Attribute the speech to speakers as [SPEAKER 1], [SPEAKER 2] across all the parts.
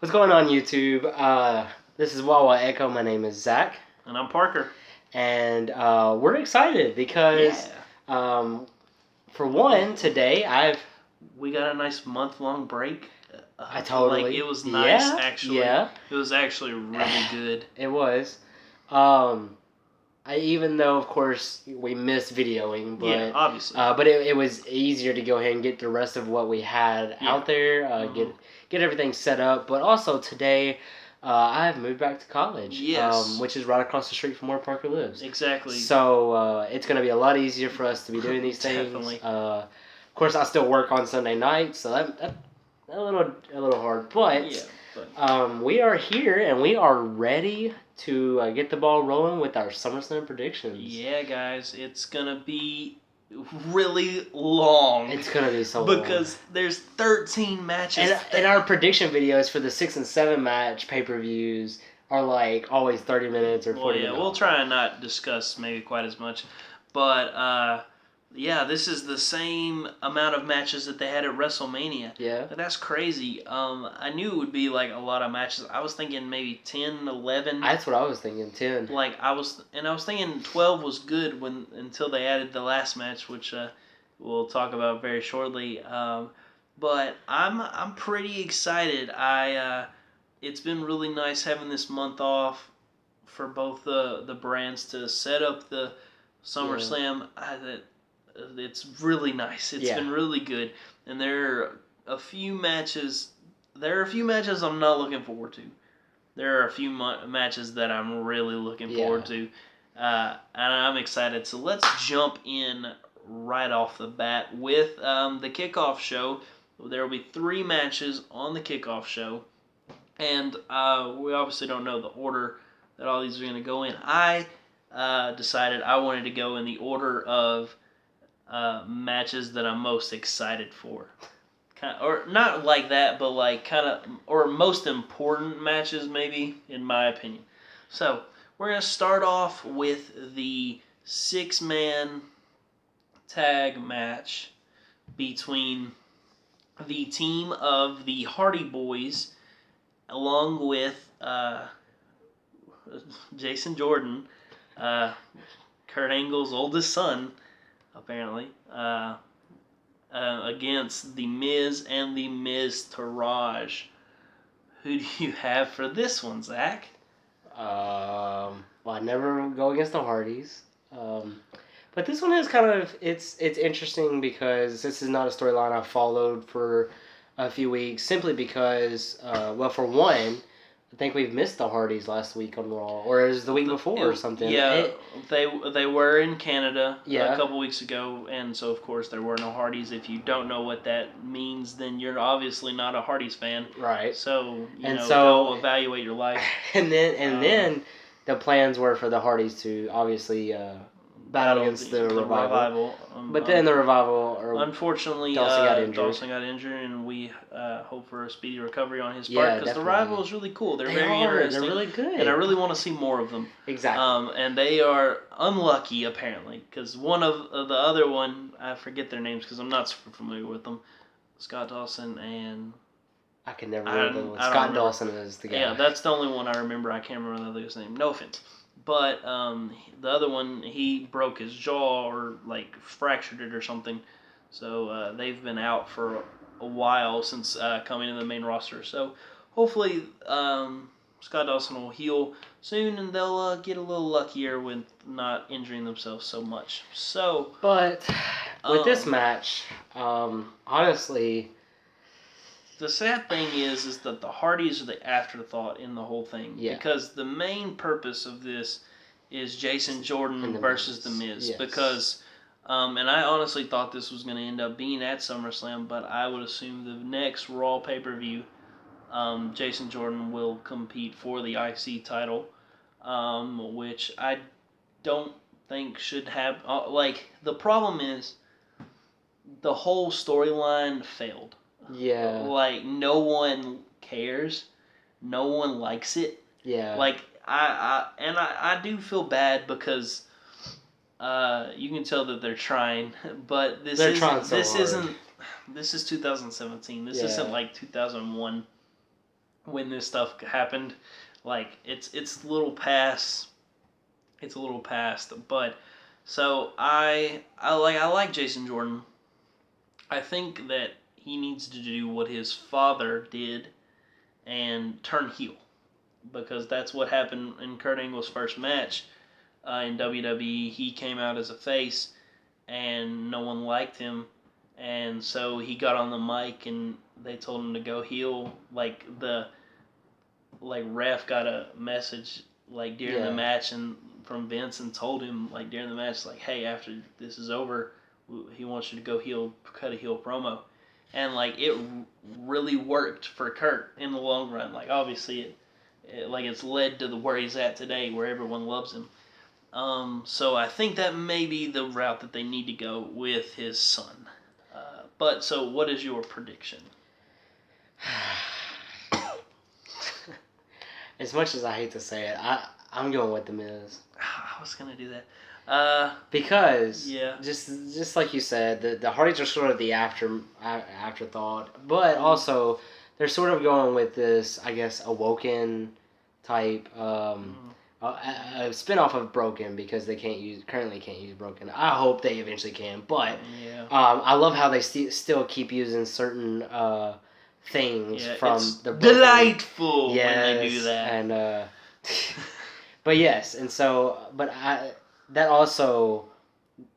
[SPEAKER 1] What's going on, YouTube? This is Wawa Echo. My name is Zach.
[SPEAKER 2] And I'm Parker.
[SPEAKER 1] And we're excited because, for one, today
[SPEAKER 2] we got a nice month-long break.
[SPEAKER 1] I totally...
[SPEAKER 2] Like, it was nice,
[SPEAKER 1] yeah,
[SPEAKER 2] actually.
[SPEAKER 1] Yeah.
[SPEAKER 2] It was actually really good.
[SPEAKER 1] It was. Even though, of course, we missed videoing, but
[SPEAKER 2] yeah, obviously.
[SPEAKER 1] But it was easier to go ahead and get the rest of what we had out there, get everything set up. But also today, I have moved back to college, which is right across the street from where Parker lives.
[SPEAKER 2] Exactly.
[SPEAKER 1] So it's going to be a lot easier for us to be doing these things.
[SPEAKER 2] Definitely.
[SPEAKER 1] Of course, I still work on Sunday nights, so that's a little hard, but. We are here and we are ready to get the ball rolling with our SummerSlam predictions.
[SPEAKER 2] Yeah, guys, it's gonna be really long.
[SPEAKER 1] It's gonna be so long
[SPEAKER 2] because there's 13 matches,
[SPEAKER 1] and our prediction videos for the 6 and 7 match pay-per-views are like always 30 minutes or 40 minutes.
[SPEAKER 2] We'll try and not discuss maybe quite as much, but this is the same amount of matches that they had at WrestleMania.
[SPEAKER 1] Yeah.
[SPEAKER 2] That's crazy. I knew it would be like a lot of matches. I was thinking maybe 10, 11.
[SPEAKER 1] That's what I was thinking, 10.
[SPEAKER 2] I was thinking 12 was good until they added the last match, which we'll talk about very shortly. But I'm pretty excited. It's been really nice having this month off for both the brands to set up the SummerSlam. It's really nice. It's been really good, and there are a few matches. I'm not looking forward to. There are a few matches that I'm really looking forward to, and I'm excited. So let's jump in right off the bat with the kickoff show. There will be 3 matches on the kickoff show, and we obviously don't know the order that all these are going to go in. I decided I wanted to go in the order of matches that I'm most excited for. Or not like that, but like or most important matches, maybe, in my opinion. So, we're going to start off with the 6-man tag match between the team of the Hardy Boys, along with Jason Jordan, Kurt Angle's oldest son, apparently, against The Miz and The Miz Taraj. Who do you have for this one, Zach?
[SPEAKER 1] Well, I never go against the Hardys. But this one is kind of, it's interesting because this is not a storyline I've followed for a few weeks, simply because, for one, I think we've missed the Hardys last week on Raw, or it was the week before or something.
[SPEAKER 2] Yeah, they were in Canada a couple weeks ago, and so of course there were no Hardys. If you don't know what that means, then you're obviously not a Hardys fan,
[SPEAKER 1] right?
[SPEAKER 2] So go evaluate your life.
[SPEAKER 1] And then the plans were for the Hardys to obviously battle against the Revival. But then the Revival,
[SPEAKER 2] unfortunately, Dawson got injured, and we hope for a speedy recovery on his part, because the Revival is really cool. They're very interesting.
[SPEAKER 1] They're really good.
[SPEAKER 2] And I really want to see more of them.
[SPEAKER 1] Exactly.
[SPEAKER 2] And they are unlucky, apparently, because one of the other one, I forget their names because I'm not super familiar with them, Scott Dawson and...
[SPEAKER 1] I can never remember. Scott Dawson is the guy.
[SPEAKER 2] Yeah, that's the only one I remember. I can't remember the other's name. No offense. But the other one, he broke his jaw or like fractured it or something. So they've been out for a while since coming to the main roster. So hopefully Scott Dawson will heal soon, and they'll get a little luckier with not injuring themselves so much. So,
[SPEAKER 1] but with this match, honestly,
[SPEAKER 2] the sad thing is that the Hardys are the afterthought in the whole thing. Yeah. Because the main purpose of this is Jason Jordan versus The Miz. Yes. Because, and I honestly thought this was going to end up being at SummerSlam, but I would assume the next Raw pay-per-view, Jason Jordan will compete for the IC title, which I don't think should have... the problem is the whole storyline failed.
[SPEAKER 1] Yeah.
[SPEAKER 2] Like, no one cares. No one likes it.
[SPEAKER 1] Yeah.
[SPEAKER 2] Like, I do feel bad because you can tell that they're trying, but this isn't. This is 2017. This isn't like 2001. when this stuff happened. Like it's a little past. It's a little past, but so I like Jason Jordan. I think that he needs to do what his father did and turn heel, because that's what happened in Kurt Angle's first match in WWE. He came out as a face, and no one liked him, and so he got on the mic and they told him to go heel. Like the ref got a message like during the match and from Vince and told him like during the match like, hey, after this is over, he wants you to go heel, cut a heel promo, and like it really worked for Kurt in the long run. Like obviously it's led to where he's at today, where everyone loves him. So I think that may be the route that they need to go with his son. But so, what is your prediction?
[SPEAKER 1] As much as I hate to say it, I'm going with The Miz.
[SPEAKER 2] I was gonna do that.
[SPEAKER 1] Because
[SPEAKER 2] yeah,
[SPEAKER 1] just like you said, the Hardys are sort of the afterthought, but also they're sort of going with this, I guess, Awoken type. A spin-off of Broken, because they currently can't use Broken. I hope they eventually can, but I love how they still keep using certain things from the Broken.
[SPEAKER 2] Delightful when they do that.
[SPEAKER 1] And but yes, and so that also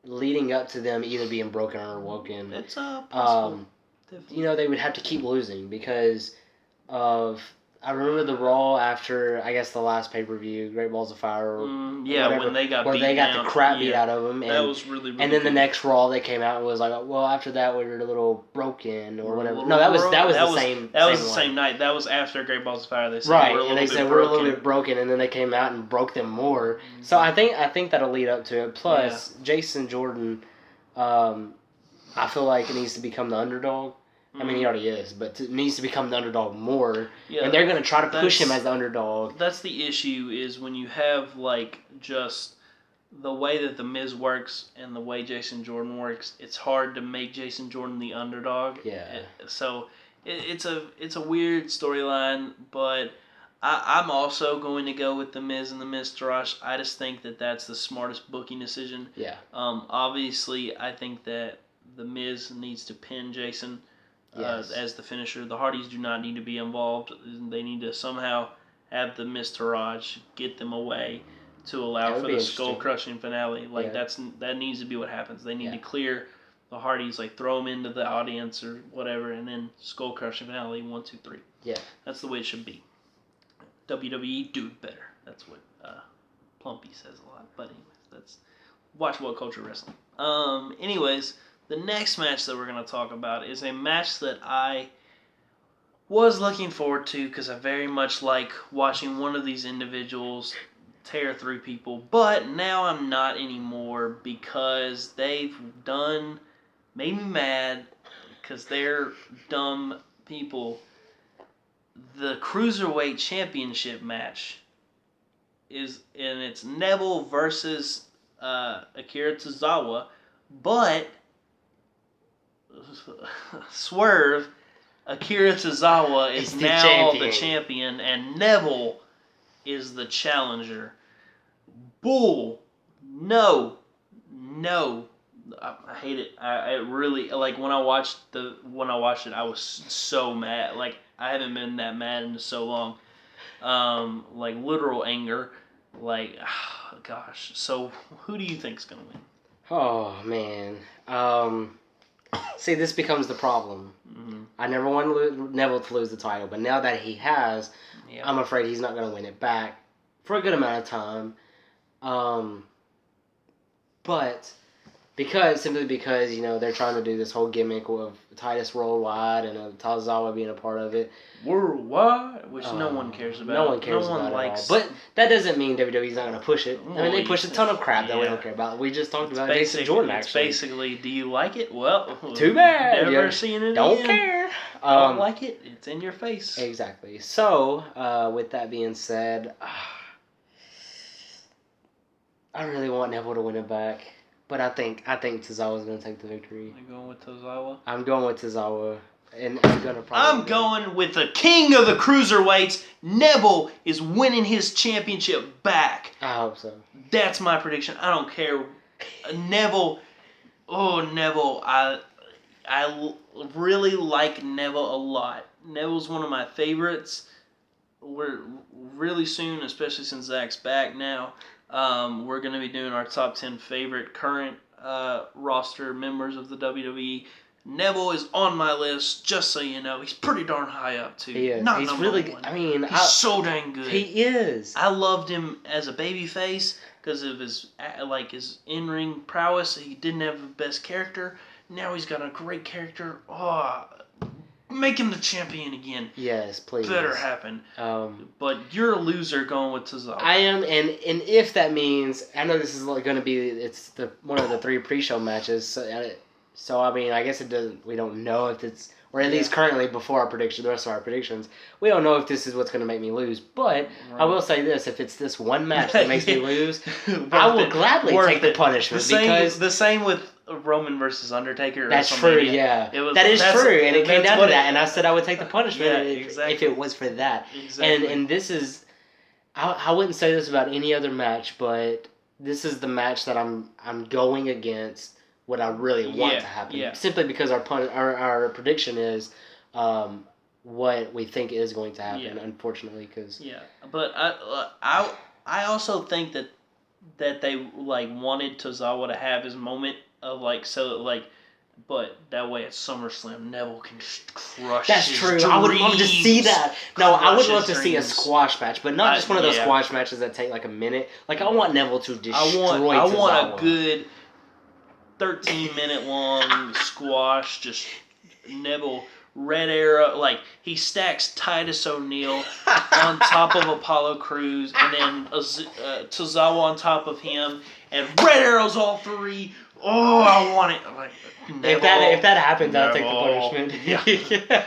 [SPEAKER 1] leading up to them either being Broken or Woken.
[SPEAKER 2] It's possible.
[SPEAKER 1] They would have to keep losing because of. I remember the Raw after, I guess, the last pay-per-view, Great Balls of Fire.
[SPEAKER 2] When they got
[SPEAKER 1] the crap beat out of them. And,
[SPEAKER 2] that was really, really
[SPEAKER 1] and then
[SPEAKER 2] good.
[SPEAKER 1] The next Raw they came out and was like, well, after that we were a little broken or whatever. No, that was the same.
[SPEAKER 2] That was the same night. That was after Great Balls of Fire. They said
[SPEAKER 1] right, and they said we're a little bit broken, and then they came out and broke them more. Mm-hmm. So I think that'll lead up to it. Plus, Jason Jordan, I feel like it needs to become the underdog. I mean, he already is, but it needs to become the underdog more. Yeah, and they're going to try to push him as the underdog.
[SPEAKER 2] That's the issue, is when you have, just the way that The Miz works and the way Jason Jordan works, it's hard to make Jason Jordan the underdog.
[SPEAKER 1] Yeah.
[SPEAKER 2] So it's a weird storyline, but I'm also going to go with The Miz and the Miztourage. I just think that that's the smartest booking decision.
[SPEAKER 1] Yeah.
[SPEAKER 2] Obviously, I think that The Miz needs to pin Jason.
[SPEAKER 1] Yes.
[SPEAKER 2] As the finisher. The Hardys do not need to be involved. They need to somehow have the Miztourage get them away to allow for the skull-crushing finale. That needs to be what happens. They need to clear the Hardys, throw them into the audience or whatever, and then skull-crushing finale, 1, 2, 3.
[SPEAKER 1] Yeah.
[SPEAKER 2] That's the way it should be. WWE, do it better. That's what Plumpy says a lot. But anyways, that's watch What Culture Wrestling. Anyways, the next match that we're going to talk about is a match that I was looking forward to because I very much like watching one of these individuals tear through people, but now I'm not anymore because they've made me mad because they're dumb people. The Cruiserweight Championship match it's Neville versus Akira Tozawa, but Swerve, Akira Tozawa is now the champion, and Neville is the challenger. Bull. No. I hate it. I really when I watched it, I was so mad. I haven't been that mad in so long. Literal anger. Gosh. So who do you think's gonna win?
[SPEAKER 1] Oh man. See, this becomes the problem. Mm-hmm. I never wanted Neville to lose the title, but now that he has, I'm afraid he's not going to win it back for a good amount of time. But simply because they're trying to do this whole gimmick of Titus Worldwide and Tozawa being a part of it.
[SPEAKER 2] Worldwide, which no one cares about.
[SPEAKER 1] No one cares about it at all. But that doesn't mean WWE's not going to push it. I mean, they push a ton of crap that we don't care about. We just talked about Jason Jordan, actually.
[SPEAKER 2] It's basically, do you like it? Well,
[SPEAKER 1] too bad.
[SPEAKER 2] Never seen it
[SPEAKER 1] Don't
[SPEAKER 2] again.
[SPEAKER 1] care.
[SPEAKER 2] Don't like it. It's in your face.
[SPEAKER 1] Exactly. So, with that being said, I really want Neville to win it back. But I think Tozawa's going to take the victory.
[SPEAKER 2] You're going with Tozawa?
[SPEAKER 1] I'm going with Tozawa. and gonna probably.
[SPEAKER 2] I'm going with the king of the cruiserweights. Neville is winning his championship back.
[SPEAKER 1] I hope so.
[SPEAKER 2] That's my prediction. I don't care. Neville. Oh, Neville. I really like Neville a lot. Neville's one of my favorites. We're really soon, especially since Zach's back now, we're going to be doing our top 10 favorite current roster members of the WWE. Neville is on my list, just so you know. He's pretty darn high up, too.
[SPEAKER 1] He is.
[SPEAKER 2] Not
[SPEAKER 1] He's
[SPEAKER 2] number
[SPEAKER 1] really
[SPEAKER 2] one.
[SPEAKER 1] good. I mean,
[SPEAKER 2] he's so dang good.
[SPEAKER 1] He is.
[SPEAKER 2] I loved him as a babyface because of his in-ring prowess. He didn't have the best character. Now he's got a great character. Oh, make him the champion again.
[SPEAKER 1] Yes, please.
[SPEAKER 2] Better happen. But you're a loser going with Tozawa.
[SPEAKER 1] I am, and if that means, I know this is going to be one of the 3 pre-show matches. So I mean, I guess it doesn't. We don't know if it's, or at least currently before our prediction, the rest of our predictions, we don't know if this is what's going to make me lose. But I will say this: if it's this one match that makes me lose, I will gladly take the punishment because
[SPEAKER 2] the same with Roman versus Undertaker.
[SPEAKER 1] That's true. Yeah, that is true, and it came down to that. And I said I would take the punishment if it was for that.
[SPEAKER 2] Exactly.
[SPEAKER 1] And this is, I wouldn't say this about any other match, but this is the match that I'm going against what I really want to happen.
[SPEAKER 2] Yeah.
[SPEAKER 1] Simply because our prediction is what we think is going to happen. Unfortunately, because
[SPEAKER 2] but I also think that they wanted Tozawa to have his moment of but that way at SummerSlam Neville can crush.
[SPEAKER 1] That's
[SPEAKER 2] his
[SPEAKER 1] true.
[SPEAKER 2] Dreams.
[SPEAKER 1] I would love to see that. No, I would love to see a
[SPEAKER 2] dreams.
[SPEAKER 1] squash match, but not just one of those squash matches that take like a minute. Like I want Neville to destroy
[SPEAKER 2] I
[SPEAKER 1] Tozawa.
[SPEAKER 2] want a good 13-minute long squash. Just Neville. Red Arrow, he stacks Titus O'Neil on top of Apollo Crews, and then Tozawa on top of him, and Red Arrows all 3. Oh, I want it. Neville,
[SPEAKER 1] if that happens, I'll take the punishment.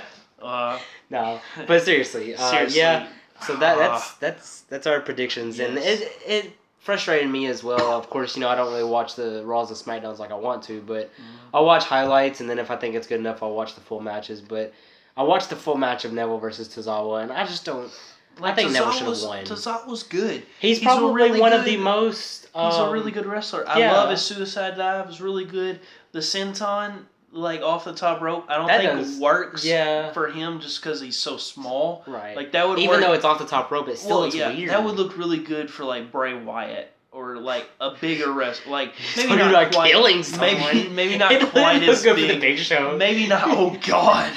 [SPEAKER 1] No, but seriously, yeah. So that's our predictions, and it frustrated me as well. Of course, I don't really watch the Raws and SmackDowns like I want to, but I'll watch highlights, and then if I think it's good enough, I'll watch the full matches. But I watched the full match of Neville versus Tozawa, and I just don't. I think Neville should have won.
[SPEAKER 2] Tozawa's good.
[SPEAKER 1] He's probably
[SPEAKER 2] really
[SPEAKER 1] one
[SPEAKER 2] good.
[SPEAKER 1] of the most.
[SPEAKER 2] He's a really good wrestler. I love his suicide dive. It's really good. The senton, off the top rope, I don't think works for him just because he's so small.
[SPEAKER 1] Right.
[SPEAKER 2] That would
[SPEAKER 1] even
[SPEAKER 2] work.
[SPEAKER 1] though it's off the top rope, it still looks weird.
[SPEAKER 2] That would look really good for Bray Wyatt or a bigger wrestler. Maybe
[SPEAKER 1] so
[SPEAKER 2] not quite
[SPEAKER 1] killing someone.
[SPEAKER 2] Maybe not quite as
[SPEAKER 1] good
[SPEAKER 2] big.
[SPEAKER 1] For the Big Show.
[SPEAKER 2] Maybe not. Oh God.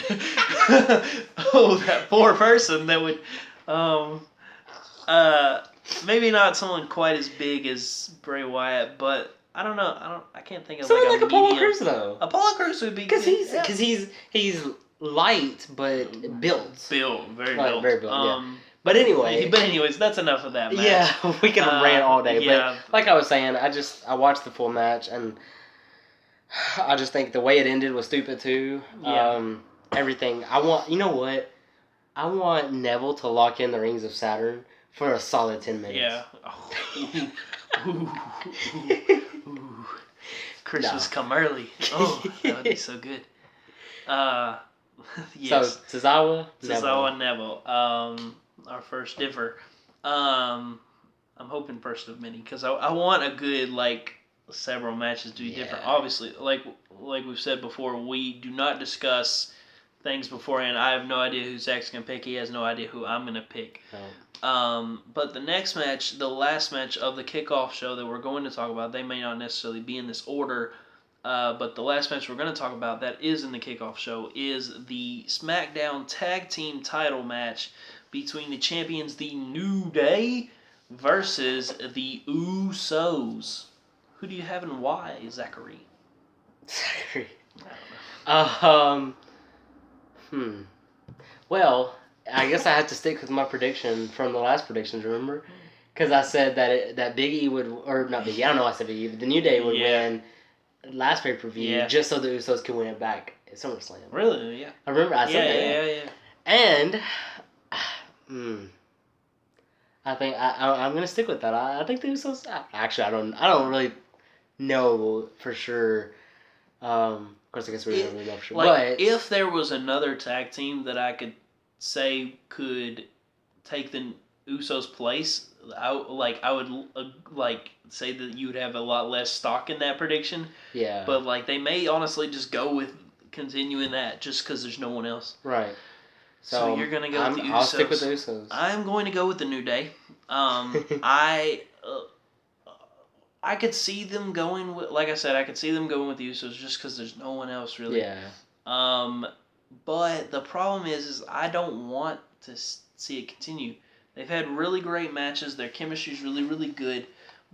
[SPEAKER 2] Oh, that poor person that would. Maybe not someone quite as big as Bray Wyatt, but I don't know. I can't think of
[SPEAKER 1] someone like Apollo
[SPEAKER 2] medium.
[SPEAKER 1] Crews though.
[SPEAKER 2] Apollo Crews would be
[SPEAKER 1] because he's light but built.
[SPEAKER 2] Very built.
[SPEAKER 1] Very built. Yeah. But anyways,
[SPEAKER 2] that's enough of that match.
[SPEAKER 1] Yeah, we can rant all day.
[SPEAKER 2] Yeah.
[SPEAKER 1] But like I was saying, I watched the full match and I just think the way it ended was stupid too.
[SPEAKER 2] Yeah.
[SPEAKER 1] Everything. You know what? I want Neville to lock in the Rings of Saturn for a solid 10 minutes.
[SPEAKER 2] Yeah. Oh. Christmas come early. Oh, that would be so good. Yes.
[SPEAKER 1] So Tozawa,
[SPEAKER 2] Neville. Our first differ. I'm hoping first of many because I want a good several matches to be different. Obviously, like we've said before, we do not discuss things beforehand. I have no idea who Zach's gonna pick. He has no idea who I'm gonna pick.
[SPEAKER 1] No.
[SPEAKER 2] But the next match, the last match of the kickoff show that we're going to talk about, they may not necessarily be in this order. But the last match we're going to talk about that is in the kickoff show is the SmackDown Tag Team title match between the champions, the New Day, versus the Usos. Who do you have and why, Zachary?
[SPEAKER 1] Zachary. I don't know. Well, I guess I have to stick with my prediction from the last predictions, remember? Because I said that Big E would, or not Big E, I don't know why I said Big E, but the New Day would win last pay-per-view just so the Usos could win it back at SummerSlam.
[SPEAKER 2] Really? Yeah.
[SPEAKER 1] I remember I said that. And I think I'm going to stick with that. I think the Usos, actually I don't really know for sure Of course, I guess we don't really know for sure.
[SPEAKER 2] Like,
[SPEAKER 1] but
[SPEAKER 2] if there was another tag team that I could say could take the Usos' place, I would say that you would have a lot less stock in that prediction.
[SPEAKER 1] yeah,
[SPEAKER 2] But like they may honestly just go with continuing that just because there's no one else.
[SPEAKER 1] right.
[SPEAKER 2] So you're gonna go with the Usos.
[SPEAKER 1] I'll stick with the Usos.
[SPEAKER 2] I'm going to go with the New Day. I could see them going with, like I said, I could see them going with the Usos just because there's no one else really.
[SPEAKER 1] Yeah.
[SPEAKER 2] But the problem is I don't want to see it continue. They've had really great matches. Their chemistry's really, really good.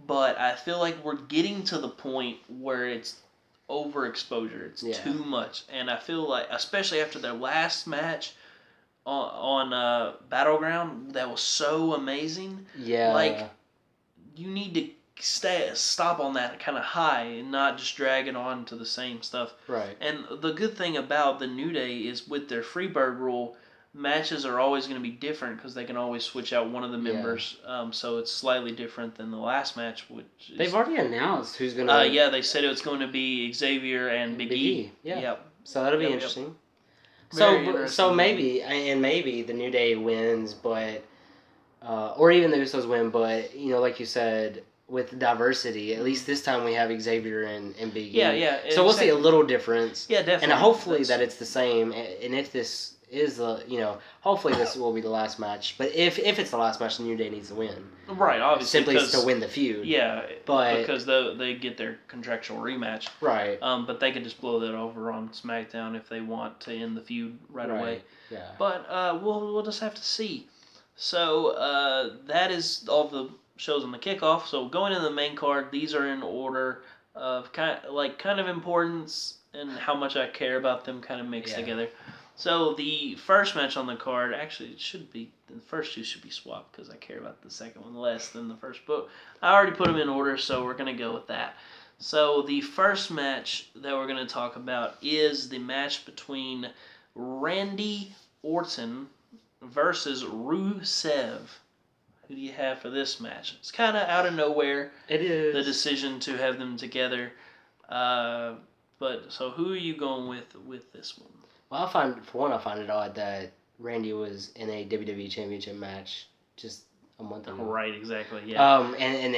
[SPEAKER 2] But I feel like we're getting to the point where it's overexposure. It's too much. And I feel like, especially after their last match on Battleground, that was so amazing.
[SPEAKER 1] Yeah.
[SPEAKER 2] Like, you need to stop on that kind of high and not just drag it on to the same stuff.
[SPEAKER 1] Right.
[SPEAKER 2] And the good thing about the New Day is with their Freebird rule, matches are always going to be different because they can always switch out one of the members. So it's slightly different than the last match, which is,
[SPEAKER 1] they've already announced who's going to.
[SPEAKER 2] yeah, they said it was going to be Xavier and Big E.
[SPEAKER 1] Yeah.
[SPEAKER 2] Yep.
[SPEAKER 1] So that'll be interesting.
[SPEAKER 2] Yep.
[SPEAKER 1] So maybe the New Day wins, but or even the Usos win, but like you said, with diversity, at least this time we have Xavier and Big E.
[SPEAKER 2] Yeah.
[SPEAKER 1] So we'll see a little difference.
[SPEAKER 2] Yeah, definitely.
[SPEAKER 1] And hopefully that it's the same. And if this is hopefully this will be the last match. But if it's the last match, the New Day needs to win.
[SPEAKER 2] Right, obviously.
[SPEAKER 1] Simply to win the feud.
[SPEAKER 2] Yeah,
[SPEAKER 1] but
[SPEAKER 2] because they get their contractual rematch.
[SPEAKER 1] Right.
[SPEAKER 2] But they can just blow that over on SmackDown if they want to end the feud right away.
[SPEAKER 1] Yeah.
[SPEAKER 2] But we'll just have to see. So that is all the shows on the kickoff. So going into the main card, these are in order of kind of importance and how much I care about them kind of mixed together. So the first match on the card, actually it should be, the first two should be swapped because I care about the second one less than the first, but I already put them in order, so we're going to go with that. So the first match that we're going to talk about is the match between Randy Orton versus Rusev. Who do you have for this match? It's kind of out of nowhere.
[SPEAKER 1] It is.
[SPEAKER 2] The decision to have them together. But so who are you going with this one?
[SPEAKER 1] Well, I find it odd that Randy was in a WWE Championship match just a month ago.
[SPEAKER 2] Right, exactly. Yeah.
[SPEAKER 1] And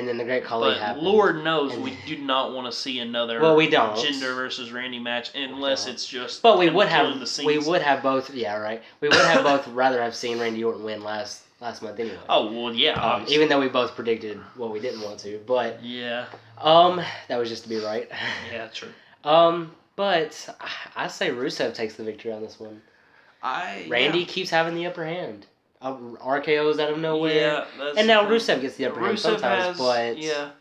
[SPEAKER 1] then the Great Khali happened.
[SPEAKER 2] Lord knows we do not want to see another.
[SPEAKER 1] Well, we don't.
[SPEAKER 2] Jinder versus Randy match unless it's just.
[SPEAKER 1] But we would have both. Yeah, right. We would have both rather have seen Randy Orton win last month anyway.
[SPEAKER 2] Oh well, yeah.
[SPEAKER 1] Even though we both predicted what we didn't want to, but
[SPEAKER 2] yeah.
[SPEAKER 1] That was just to be right.
[SPEAKER 2] Yeah, true.
[SPEAKER 1] But I say Rusev takes the victory on this one. Randy keeps having the upper hand. RKO's out of nowhere.
[SPEAKER 2] Yeah,
[SPEAKER 1] and now Rusev gets the upper hand
[SPEAKER 2] Rusev
[SPEAKER 1] sometimes, but
[SPEAKER 2] yeah.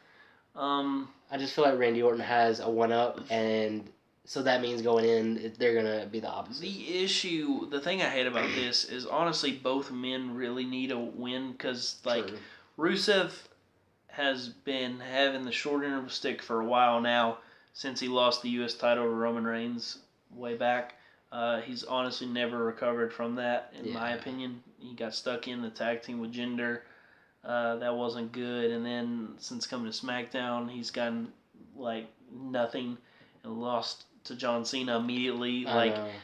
[SPEAKER 1] I just feel like Randy Orton has a 1-up, and so that means going in, they're gonna be the opposite.
[SPEAKER 2] The thing I hate about this is honestly both men really need a win because Rusev has been having the short end of a stick for a while now since he lost the U.S. title to Roman Reigns way back. He's honestly never recovered from that, in my opinion. He got stuck in the tag team with Jinder. That wasn't good. And then since coming to SmackDown, he's gotten nothing and lost to John Cena immediately.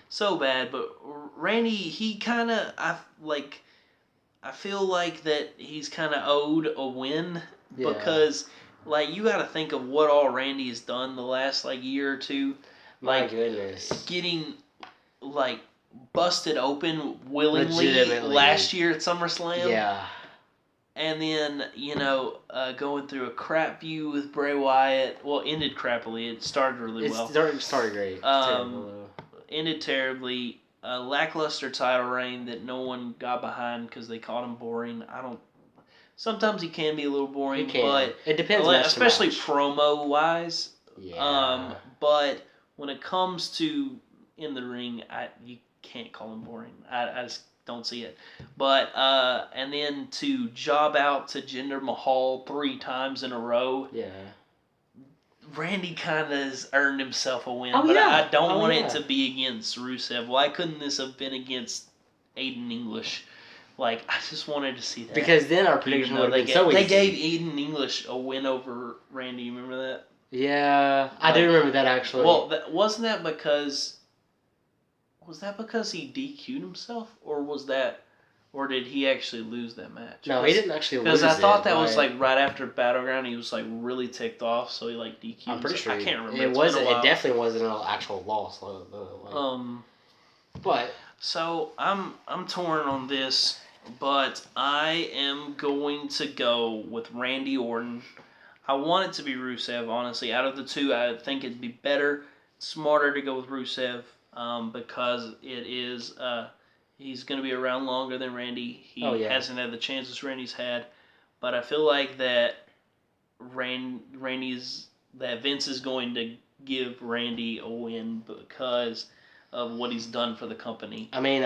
[SPEAKER 2] So bad. But Randy, he kind of, I feel like that he's kind of owed a win because you got to think of what all Randy has done the last year or two.
[SPEAKER 1] My goodness.
[SPEAKER 2] Getting busted open willingly last year at SummerSlam.
[SPEAKER 1] Yeah.
[SPEAKER 2] And then, going through a crap feud with Bray Wyatt. Well, ended crappily. It started really well.
[SPEAKER 1] It started great.
[SPEAKER 2] Ended terribly. A lackluster title reign that no one got behind because they called him boring. Sometimes he can be a little boring, but
[SPEAKER 1] it depends.
[SPEAKER 2] Especially promo wise.
[SPEAKER 1] Yeah.
[SPEAKER 2] But when it comes to in the ring, you can't call him boring. I just don't see it. But and then to job out to Jinder Mahal 3 times in a row.
[SPEAKER 1] Yeah.
[SPEAKER 2] Randy kind of has earned himself a win,
[SPEAKER 1] but
[SPEAKER 2] I don't want it to be against Rusev. Why couldn't this have been against Aiden English? I just wanted to see that.
[SPEAKER 1] Because then our prediction would have been so easy.
[SPEAKER 2] They gave Aiden English a win over Randy. You remember that?
[SPEAKER 1] Yeah, I
[SPEAKER 2] Like,
[SPEAKER 1] do remember that actually.
[SPEAKER 2] Well, wasn't that because he DQ'd himself, or did he actually lose that match?
[SPEAKER 1] No, he didn't actually lose
[SPEAKER 2] Because I thought that was
[SPEAKER 1] but
[SPEAKER 2] like right after Battleground, he was like really ticked off, so he like DQ'd
[SPEAKER 1] I'm pretty
[SPEAKER 2] himself.
[SPEAKER 1] sure
[SPEAKER 2] I can't remember.
[SPEAKER 1] it
[SPEAKER 2] It's
[SPEAKER 1] wasn't.
[SPEAKER 2] been a while.
[SPEAKER 1] It definitely wasn't an actual loss. But
[SPEAKER 2] So I'm torn on this, but I am going to go with Randy Orton. I want it to be Rusev, honestly. Out of the two, I think it'd be better, smarter to go with Rusev, because it is he's going to be around longer than Randy. He hasn't had the chances Randy's had, but I feel like that that Vince is going to give Randy a win because of what he's done for the company.
[SPEAKER 1] I mean,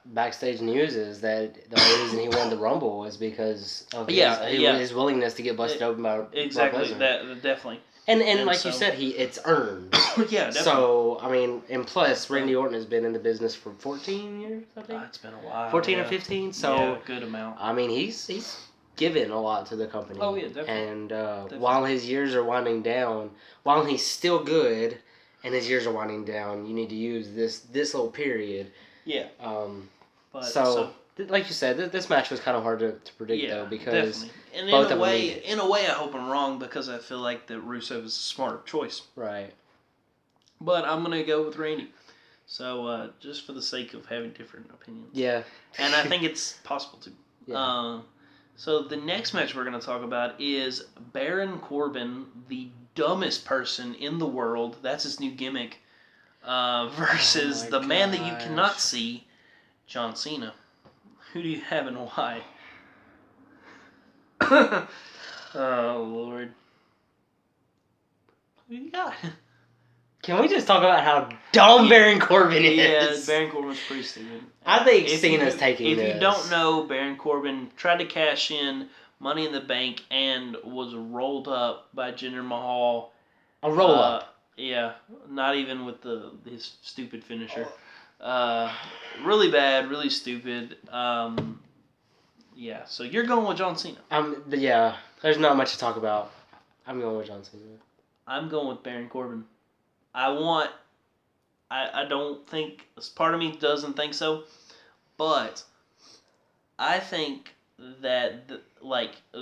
[SPEAKER 1] backstage news is that the only reason he won the Rumble was because of his willingness to get busted open by Brock Lesnar.
[SPEAKER 2] That definitely.
[SPEAKER 1] And like you said, it's earned.
[SPEAKER 2] Yeah, definitely.
[SPEAKER 1] So I mean, and plus Randy Orton has been in the business for 14 years, I think.
[SPEAKER 2] It's been a while.
[SPEAKER 1] 14 or 15. So
[SPEAKER 2] yeah, good amount.
[SPEAKER 1] I mean, he's given a lot to the company.
[SPEAKER 2] Oh yeah, definitely.
[SPEAKER 1] And
[SPEAKER 2] definitely.
[SPEAKER 1] While his years are winding down, while he's still good, and his years are winding down, you need to use this little period.
[SPEAKER 2] Yeah.
[SPEAKER 1] Like you said, this match was kind of hard to predict though, because
[SPEAKER 2] definitely. And
[SPEAKER 1] both
[SPEAKER 2] in a way, I hope I'm wrong because I feel like that Rusev is a smarter choice.
[SPEAKER 1] Right.
[SPEAKER 2] But I'm gonna go with Randy. So just for the sake of having different opinions.
[SPEAKER 1] Yeah.
[SPEAKER 2] And I think it's possible to.
[SPEAKER 1] Yeah.
[SPEAKER 2] So the next match we're going to talk about is Baron Corbin, the dumbest person in the world. That's his new gimmick. Versus the man that you cannot see, John Cena. Who do you have and why? Oh, Lord. Who you got?
[SPEAKER 1] Can we just talk about how dumb Baron Corbin is?
[SPEAKER 2] Yeah, Baron Corbin's pretty stupid.
[SPEAKER 1] I think Cena's taking this.
[SPEAKER 2] If you don't know, Baron Corbin tried to cash in Money in the Bank and was rolled up by Jinder Mahal.
[SPEAKER 1] A roll up?
[SPEAKER 2] Yeah, not even with his stupid finisher. Really bad, really stupid. Yeah, so you're going with John Cena.
[SPEAKER 1] Yeah, there's not much to talk about. I'm going with John Cena.
[SPEAKER 2] I'm going with Baron Corbin. I don't think, part of me doesn't think so, but I think that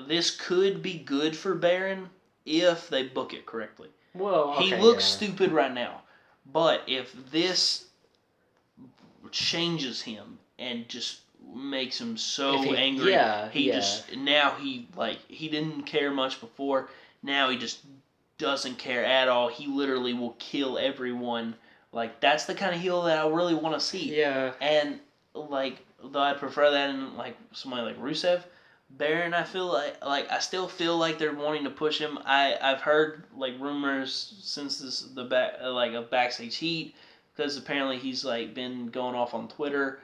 [SPEAKER 2] this could be good for Baron if they book it correctly.
[SPEAKER 1] Well, okay,
[SPEAKER 2] he looks stupid right now, but if this changes him and just makes him so angry, he didn't care much before. Now he just doesn't care at all. He literally will kill everyone. Like, that's the kind of heel that I really want to see.
[SPEAKER 1] Yeah.
[SPEAKER 2] And though I'd prefer that in somebody like Rusev, Baron, I feel like I still feel like they're wanting to push him. I've heard rumors since of backstage heat, because apparently he's been going off on Twitter.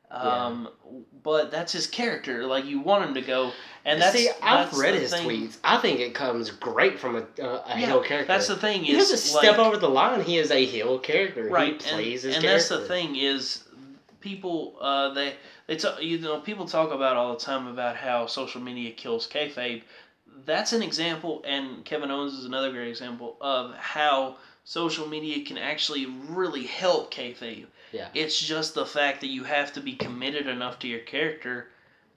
[SPEAKER 2] But that's his character. You want him to go, and
[SPEAKER 1] I've read his tweets. I think it comes great from a heel character.
[SPEAKER 2] That's the thing.
[SPEAKER 1] He doesn't step over the line. He is a heel character.
[SPEAKER 2] Right.
[SPEAKER 1] He plays his
[SPEAKER 2] character. And that's the thing is, people people talk about all the time about how social media kills kayfabe. That's an example, and Kevin Owens is another great example of how social media can actually really help kayfabe.
[SPEAKER 1] Yeah.
[SPEAKER 2] It's just the fact that you have to be committed enough to your character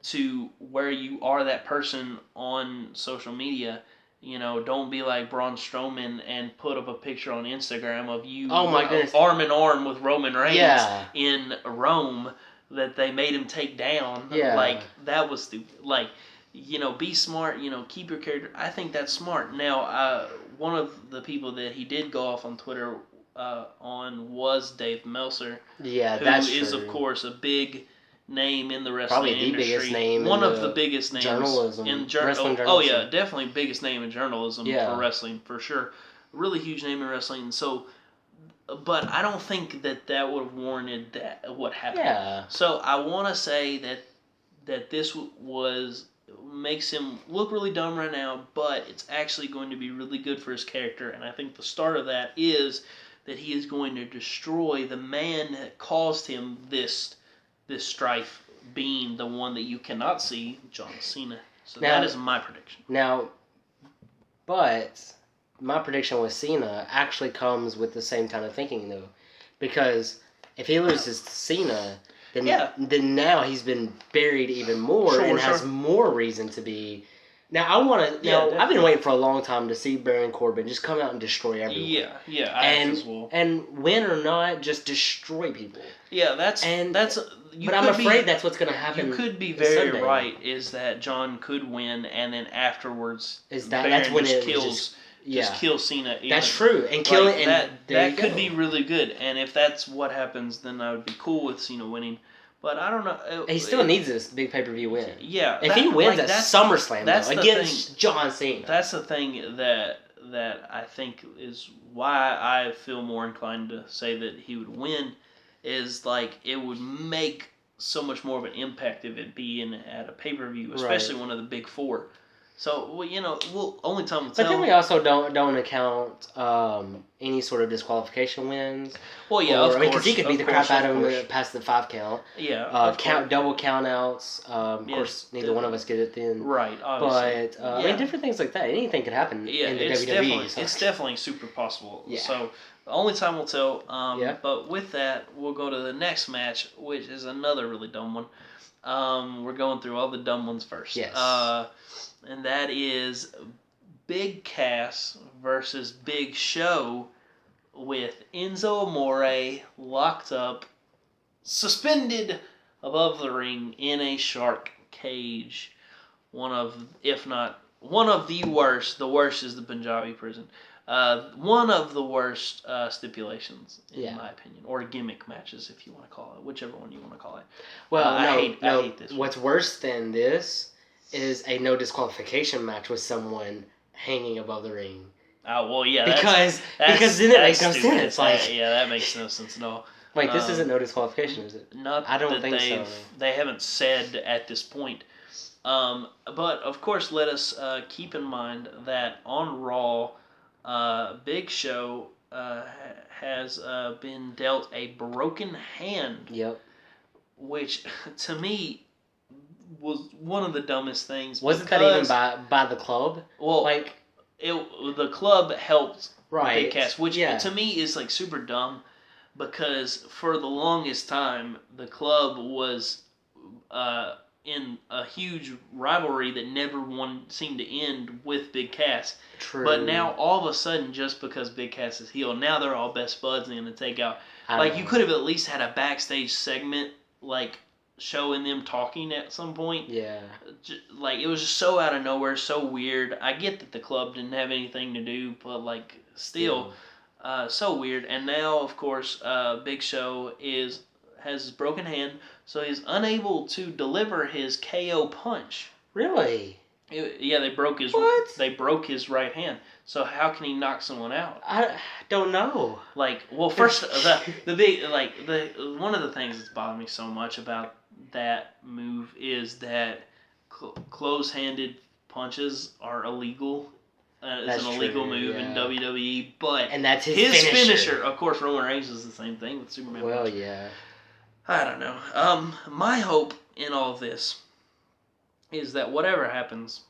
[SPEAKER 2] to where you are that person on social media. Don't be like Braun Strowman and put up a picture on Instagram of you arm in arm with Roman Reigns in Rome that they made him take down.
[SPEAKER 1] Yeah.
[SPEAKER 2] That was stupid. Be smart, keep your character. I think that's smart. Now, one of the people that he did go off on Twitter on was Dave Meltzer.
[SPEAKER 1] Yeah, that's true.
[SPEAKER 2] Who is, of course, a big name in the wrestling
[SPEAKER 1] industry. Probably the biggest name.
[SPEAKER 2] One of the biggest names.
[SPEAKER 1] Journalism.
[SPEAKER 2] Wrestling journalism. Oh, yeah, definitely biggest name in journalism
[SPEAKER 1] for
[SPEAKER 2] wrestling, for sure. Really huge name in wrestling. So, but I don't think that would have warranted what happened.
[SPEAKER 1] Yeah.
[SPEAKER 2] So I want to say that this makes him look really dumb right now, but it's actually going to be really good for his character, and I think the start of that is that he is going to destroy the man that caused him this strife, being the one that you cannot see, John Cena. So that is my prediction.
[SPEAKER 1] Now, but my prediction with Cena actually comes with the same kind of thinking though, because if he loses to Cena, then now he's been buried even more and has more reason to be. Now I want to. I've been waiting for a long time to see Baron Corbin just come out and destroy everyone.
[SPEAKER 2] I as well.
[SPEAKER 1] And win or not, just destroy people.
[SPEAKER 2] Yeah, that's.
[SPEAKER 1] But I'm afraid that's what's going to happen.
[SPEAKER 2] You could be very right. Is that John could win, and then afterwards,
[SPEAKER 1] that's when it
[SPEAKER 2] kills. Just kill Cena.
[SPEAKER 1] That's true, and killing
[SPEAKER 2] that could be really good. And if that's what happens, then I would be cool with Cena winning. But I don't know.
[SPEAKER 1] He still needs this big pay-per-view win.
[SPEAKER 2] Yeah,
[SPEAKER 1] if he wins at SummerSlam against John Cena,
[SPEAKER 2] that's the thing that I think is why I feel more inclined to say that he would win. Is like it would make so much more of an impact if it being at a pay-per-view, especially one of the big four. So, only time will tell.
[SPEAKER 1] But then we also don't account any sort of disqualification wins.
[SPEAKER 2] Well, yeah, of course.
[SPEAKER 1] Because he could beat the crap out of him past the 5 count.
[SPEAKER 2] Yeah.
[SPEAKER 1] Double count outs. Of course, neither one of us get it then.
[SPEAKER 2] Right, obviously.
[SPEAKER 1] But, I mean, different things like that. Anything could happen in the WWE.
[SPEAKER 2] It's definitely super possible.
[SPEAKER 1] Yeah.
[SPEAKER 2] So, only time will tell. But with that, we'll go to the next match, which is another really dumb one. We're going through all the dumb ones first.
[SPEAKER 1] Yes.
[SPEAKER 2] And that is Big Cass versus Big Show with Enzo Amore locked up, suspended above the ring in a shark cage. One of the worst. The worst is the Punjabi prison. One of the worst stipulations, in my opinion, or gimmick matches, if you want to call it, whichever one you want to call it.
[SPEAKER 1] Well,
[SPEAKER 2] I hate this.
[SPEAKER 1] What's worse than this is a no disqualification match with someone hanging above the ring.
[SPEAKER 2] Oh well, yeah.
[SPEAKER 1] Because then it makes no sense.
[SPEAKER 2] That makes no sense at all.
[SPEAKER 1] This isn't no disqualification, is it?
[SPEAKER 2] I don't think so. They haven't said at this point. But of course, let us keep in mind that on Raw, Big Show has been dealt a broken hand.
[SPEAKER 1] Yep.
[SPEAKER 2] Which to me was one of the dumbest things.
[SPEAKER 1] Wasn't that even by the club?
[SPEAKER 2] Well, the club helped Big Cass, which to me is like super dumb, because for the longest time the club was in a huge rivalry that never seemed to end with Big Cass.
[SPEAKER 1] True.
[SPEAKER 2] But now all of a sudden, just because Big Cass is heel, now they're all best buds and going to take out. You could have at least had a backstage segment showing them talking at some point.
[SPEAKER 1] Yeah.
[SPEAKER 2] It was just so out of nowhere, so weird. I get that the club didn't have anything to do, but still, so weird. And now, of course, Big Show has his broken hand, so he's unable to deliver his KO punch.
[SPEAKER 1] Really?
[SPEAKER 2] They broke his They broke his right hand. So how can he knock someone out?
[SPEAKER 1] I don't know.
[SPEAKER 2] First the big one of the things that's bothered me so much about that move is that close-handed punches are illegal. It's an illegal move in WWE, and that's his finisher. Of course, Roman Reigns is the same thing with Superman.
[SPEAKER 1] Well,
[SPEAKER 2] punch.
[SPEAKER 1] yeah.
[SPEAKER 2] I don't know. My hope in all of this is that whatever happens,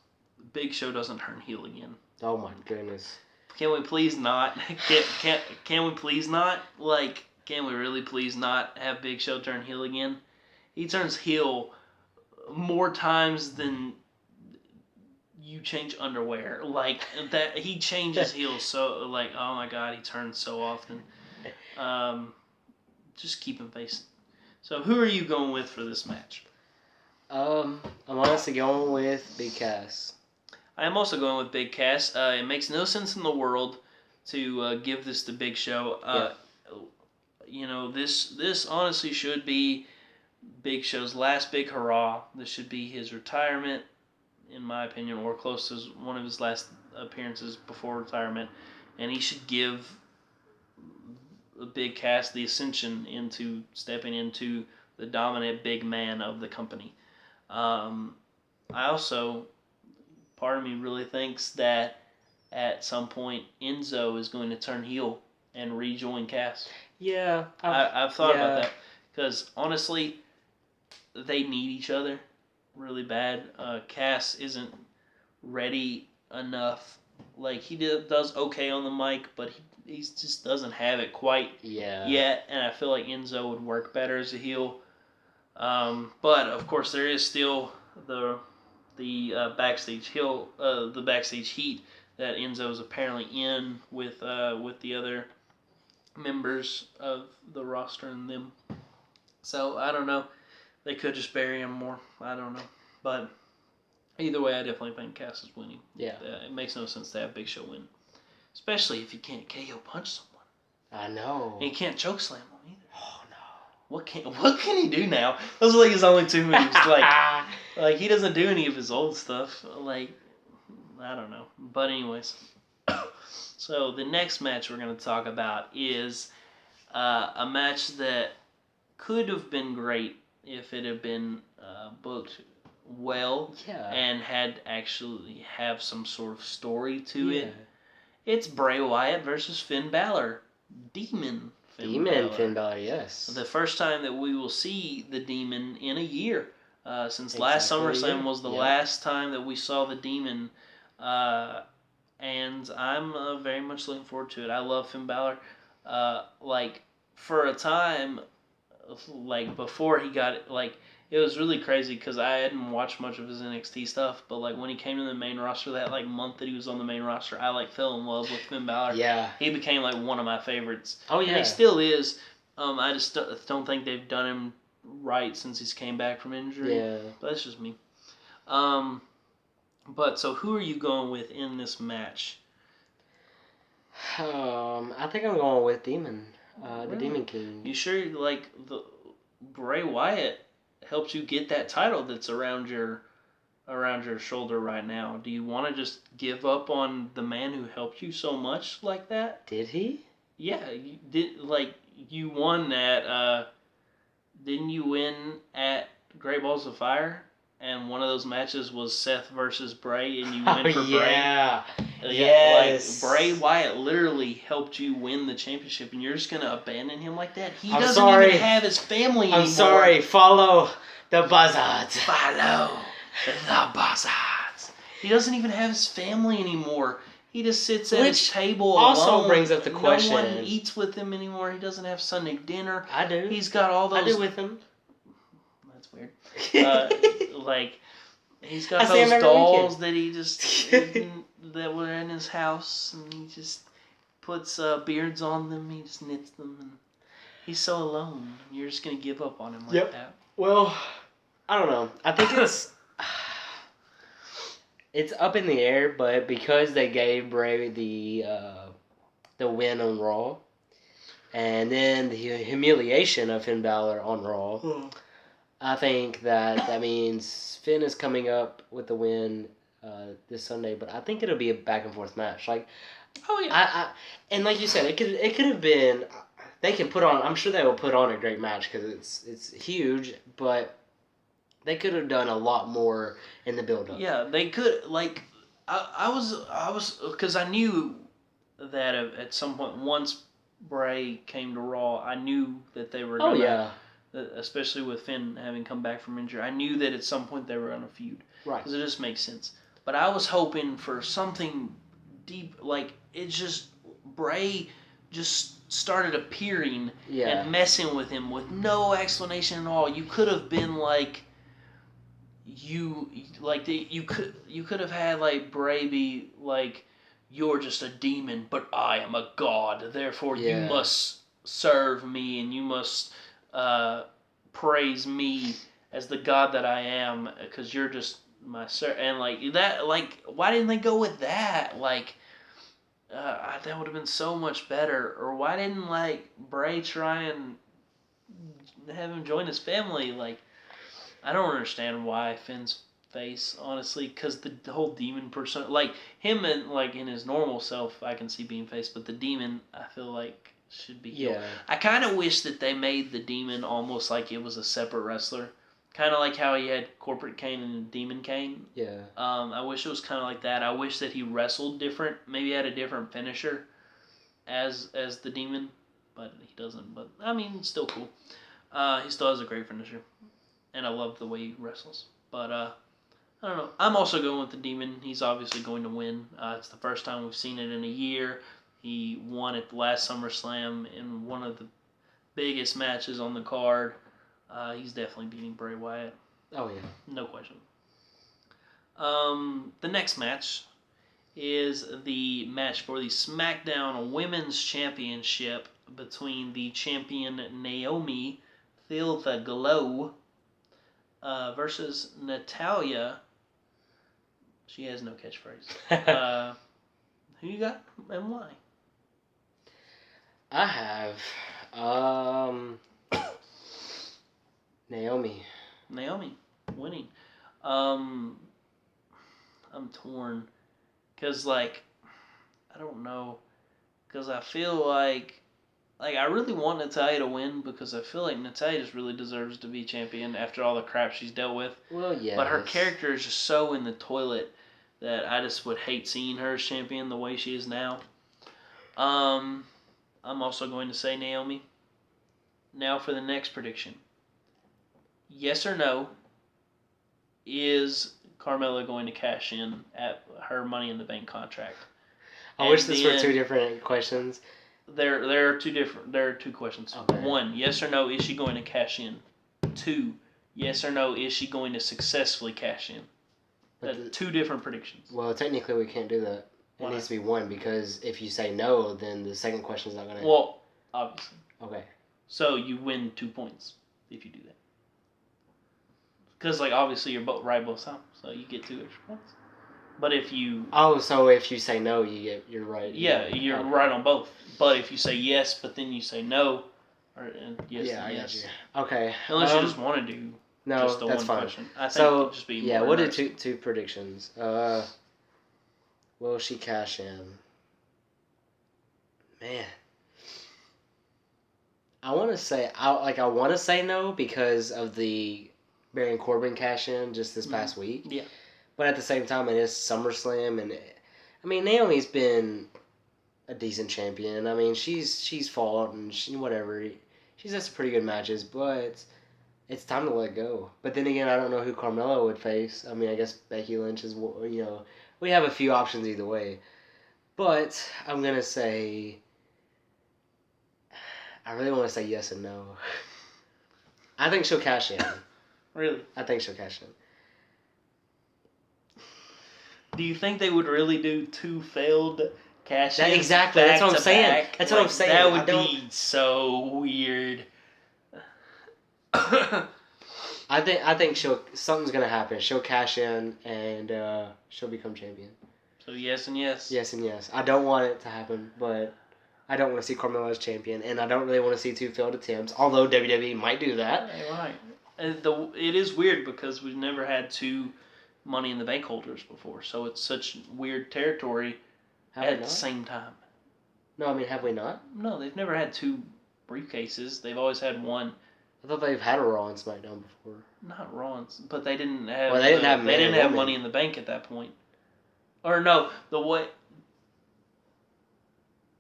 [SPEAKER 2] Big Show doesn't turn heel again.
[SPEAKER 1] Oh my goodness.
[SPEAKER 2] Can we please not? Can we please not? Can we really please not have Big Show turn heel again? He turns heel more times than you change underwear. That he changes heels so oh my god, he turns so often. Just keep him facing. So who are you going with for this match?
[SPEAKER 1] I'm honestly going with Big Cass.
[SPEAKER 2] I am also going with Big Cass. It makes no sense in the world to give this to Big Show. This honestly should be Big Show's last big hurrah. This should be his retirement, in my opinion, or close to one of his last appearances before retirement. And he should give Big Cass the ascension into stepping into the dominant big man of the company. I also, part of me really thinks that at some point Enzo is going to turn heel and rejoin Cass.
[SPEAKER 1] Yeah.
[SPEAKER 2] I've thought about that, because honestly, they need each other really bad. Cass isn't ready enough Like he does okay on the mic, but he just doesn't have it quite
[SPEAKER 1] Yeah.
[SPEAKER 2] yet. And I feel like Enzo would work better as a heel. But of course, there is still the backstage the backstage heat that Enzo is apparently in with the other members of the roster and them. So I don't know. They could just bury him more. I don't know. But either way, I definitely think Cass is winning.
[SPEAKER 1] Yeah.
[SPEAKER 2] It makes no sense to have Big Show win, especially if you can't KO punch someone.
[SPEAKER 1] I know.
[SPEAKER 2] And you can't choke slam him either.
[SPEAKER 1] Oh no.
[SPEAKER 2] What can he do now? Those are like his only two moves. Like he doesn't do any of his old stuff. Like I don't know. But anyways, so the next match we're gonna talk about is a match that could have been great if it had been booked well and had actually have some sort of story to it. It's Bray Wyatt versus Finn Balor. Demon
[SPEAKER 1] Finn Balor, yes.
[SPEAKER 2] The first time that we will see the Demon in a year. Since last SummerSlam was the last time that we saw the Demon. And I'm very much looking forward to it. I love Finn Balor. Like, for a time, like, before he got, like, it was really crazy because I hadn't watched much of his NXT stuff, but like when he came to the main roster, that like month that he was on the main roster, I like fell in love with Finn Balor.
[SPEAKER 1] Yeah.
[SPEAKER 2] He became like one of my favorites.
[SPEAKER 1] Oh yeah.
[SPEAKER 2] And he still is. I just don't think they've done him right since he's came back from injury.
[SPEAKER 1] Yeah.
[SPEAKER 2] But that's just me. But so who are you going with in this match?
[SPEAKER 1] I think I'm going with Demon. The Demon King.
[SPEAKER 2] You sure like the Bray Wyatt helped you get that title that's around your shoulder right now? Do you want to just give up on the man who helped you so much like that?
[SPEAKER 1] Did he?
[SPEAKER 2] Yeah, you did. Like you won at. Didn't you win at Great Balls of Fire? And one of those matches was Seth versus Bray, and you went for Bray.
[SPEAKER 1] Yeah. Yes.
[SPEAKER 2] Like Bray Wyatt literally helped you win the championship, and you're just gonna abandon him like that? He doesn't even have his family anymore.
[SPEAKER 1] I'm sorry. Follow the buzzards.
[SPEAKER 2] Follow the buzzards. He doesn't even have his family anymore. He just sits at his table alone.
[SPEAKER 1] Also brings up the question.
[SPEAKER 2] No one eats with him anymore. He doesn't have Sunday dinner.
[SPEAKER 1] I do.
[SPEAKER 2] He's got all those.
[SPEAKER 1] I do with him.
[SPEAKER 2] That's weird. Like he's got those dolls that he just that were in his house, and he just puts beards on them. He just knits them, and he's so alone. You're just gonna give up on him like that.
[SPEAKER 1] Well, I don't know. I think it's up in the air, but because they gave Bray the win on Raw, and then the humiliation of Finn Balor on Raw. I think that means Finn is coming up with the win this Sunday, but I think it'll be a back and forth match. Like,
[SPEAKER 2] oh yeah,
[SPEAKER 1] and like you said, it could have been. They can put on. I'm sure they will put on a great match because it's huge, but they could have done a lot more in the build up.
[SPEAKER 2] Yeah, they could. Like, I was because I knew that at some point once Bray came to Raw, I knew that they were. Especially with Finn having come back from injury, I knew that at some point they were on a feud.
[SPEAKER 1] Right.
[SPEAKER 2] Because it just makes sense. But I was hoping for something deep, like it's just Bray just started appearing and messing with him with no explanation at all. You could have been like, you could have had like Bray be like, you're just a demon, but I am a god. Therefore, you must serve me and you must. Praise me as the God that I am, because you're just my sir. And like that, like why didn't they go with that? Like that would have been so much better. Or why didn't like Bray try and have him join his family? Like I don't understand why Finn's face, honestly, because the whole demon person, like him and like in his normal self, I can see being face, but the demon, I feel like. Should be healed. Yeah. I kind of wish that they made the Demon almost like it was a separate wrestler. Kind of like how he had Corporate Kane and Demon Kane.
[SPEAKER 1] Yeah.
[SPEAKER 2] I wish it was kind of like that. I wish that he wrestled different. Maybe had a different finisher as the Demon. But he doesn't. But, I mean, it's still cool. He still has a great finisher. And I love the way he wrestles. But, I don't know. I'm also going with the Demon. He's obviously going to win. It's the first time we've seen it in a year. He won at the last SummerSlam in one of the biggest matches on the card. He's definitely beating Bray Wyatt.
[SPEAKER 1] Oh, yeah.
[SPEAKER 2] No question. The next match is the match for the SmackDown Women's Championship between the champion Naomi, Feel the Glow, versus Natalya. She has no catchphrase. Who you got and why?
[SPEAKER 1] I have Naomi.
[SPEAKER 2] Naomi winning. I'm torn because I don't know, because I feel like I really want Natalya to win because I feel like Natalya just really deserves to be champion after all the crap she's dealt with.
[SPEAKER 1] Well, yeah.
[SPEAKER 2] But her character is just so in the toilet that I just would hate seeing her as champion the way she is now. I'm also going to say Naomi. Now for the next prediction. Yes or no, is Carmella going to cash in at her Money in the Bank contract?
[SPEAKER 1] I wish this were two different questions.
[SPEAKER 2] There are two questions.
[SPEAKER 1] Okay.
[SPEAKER 2] 1, yes or no, is she going to cash in? 2, yes or no, is she going to successfully cash in? Two different predictions.
[SPEAKER 1] Well, technically we can't do that. It needs to be 1 because if you say no, then the second question is not going to...
[SPEAKER 2] Well, obviously.
[SPEAKER 1] Okay.
[SPEAKER 2] So you win 2 points if you do that. Because, obviously you're right both times, so you get 2 extra points. But if you...
[SPEAKER 1] Oh, so if you say no, you're right.
[SPEAKER 2] Yeah, you're right on both. But if you say yes, but then you say no, or yes,
[SPEAKER 1] yeah, I
[SPEAKER 2] yes.
[SPEAKER 1] got you. Okay.
[SPEAKER 2] Unless you just want to do just the
[SPEAKER 1] that's
[SPEAKER 2] one
[SPEAKER 1] fine.
[SPEAKER 2] question. I think
[SPEAKER 1] so,
[SPEAKER 2] it'd just be
[SPEAKER 1] yeah,
[SPEAKER 2] more
[SPEAKER 1] we'll do
[SPEAKER 2] interesting.
[SPEAKER 1] two predictions. Will she cash in? Man. I want to say no because of the Baron Corbin cash in just this past week.
[SPEAKER 2] Yeah.
[SPEAKER 1] But at the same time, it is SummerSlam, and Naomi's been a decent champion. I mean, she's fought and whatever. She's had some pretty good matches, but it's time to let go. But then again, I don't know who Carmella would face. I mean, I guess Becky Lynch is. We have a few options either way. But I'm gonna say. I really want to say yes and no. I think she'll cash in.
[SPEAKER 2] Really?
[SPEAKER 1] I think she'll cash in.
[SPEAKER 2] Do you think they would really do 2 failed cash-ins?
[SPEAKER 1] Exactly. That's what I'm saying. That's what I'm saying.
[SPEAKER 2] That would be so weird.
[SPEAKER 1] I think something's gonna happen. She'll cash in and she'll become champion.
[SPEAKER 2] So yes and yes.
[SPEAKER 1] Yes and yes. I don't want it to happen, but I don't want to see Carmella as champion, and I don't really want to see 2 failed attempts. Although WWE might do that.
[SPEAKER 2] Right. It is weird because we've never had 2 Money in the Bank holders before, so it's such weird territory at the same time.
[SPEAKER 1] No, I mean, have we not?
[SPEAKER 2] No, they've never had 2 briefcases. They've always had 1.
[SPEAKER 1] I thought they've had a Raw and SmackDown before.
[SPEAKER 2] Not Raw, but they didn't have.
[SPEAKER 1] Well, they didn't have
[SPEAKER 2] Money in the Bank at that point. Or no,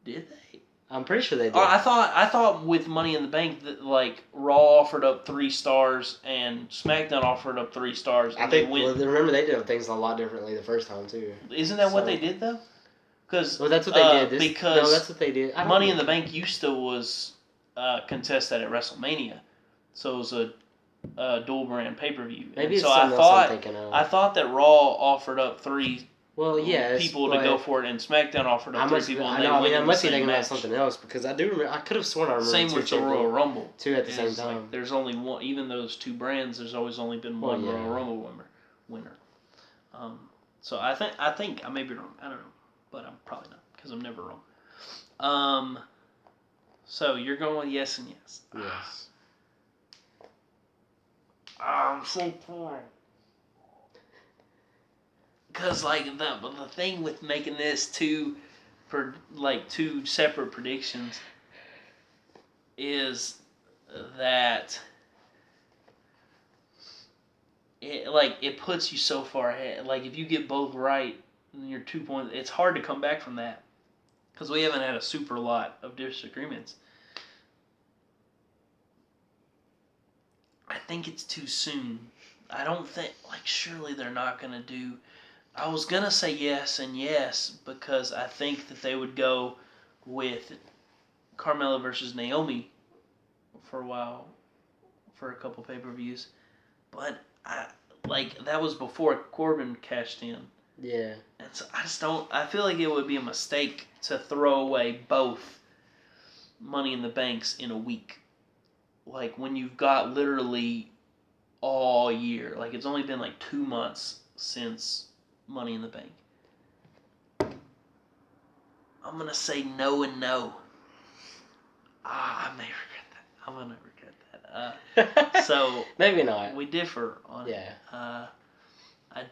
[SPEAKER 2] did they?
[SPEAKER 1] I'm pretty sure they did.
[SPEAKER 2] I thought with Money in the Bank that Raw offered up 3 stars and SmackDown offered up 3 stars. And
[SPEAKER 1] remember they did things a lot differently the first time too.
[SPEAKER 2] Isn't that what they did though?
[SPEAKER 1] That's what they did.
[SPEAKER 2] Because
[SPEAKER 1] that's what they did.
[SPEAKER 2] Money in the Bank used to was contested at WrestleMania, so it was a dual brand pay-per-view.
[SPEAKER 1] Maybe
[SPEAKER 2] and
[SPEAKER 1] it's
[SPEAKER 2] so
[SPEAKER 1] something else I'm thinking of.
[SPEAKER 2] I thought that Raw offered up 3.
[SPEAKER 1] Well, yes,
[SPEAKER 2] people to go for it, and SmackDown offered up 3 people.
[SPEAKER 1] I must be thinking about something else because I do remember. I could have sworn I remember.
[SPEAKER 2] Same with the Royal Rumble.
[SPEAKER 1] 2 at the same time.
[SPEAKER 2] There's only one. Even those 2 brands, there's always only been one Royal Rumble winner. So I think I may be wrong. I don't know, but I'm probably not because I'm never wrong. So you're going with yes and yes.
[SPEAKER 1] Yes.
[SPEAKER 2] I'm so torn. Because the thing with making this 2 separate predictions is that it puts you so far ahead. If you get both right, then you're 2 points. It's hard to come back from that because we haven't had a super lot of disagreements. I think it's too soon. I don't think, surely they're not going to do. I was going to say yes and yes because I think that they would go with Carmella versus Naomi for a while, for a couple pay-per-views. But, that was before Corbin cashed in.
[SPEAKER 1] Yeah.
[SPEAKER 2] And so I just don't, I feel like it would be a mistake to throw away both Money in the Banks in a week. When you've got literally all year. It's only been 2 months since Money in the Bank. I'm going to say no and no. I may regret that. I'm going to regret that. So
[SPEAKER 1] maybe not.
[SPEAKER 2] We differ on it.
[SPEAKER 1] Yeah.
[SPEAKER 2] I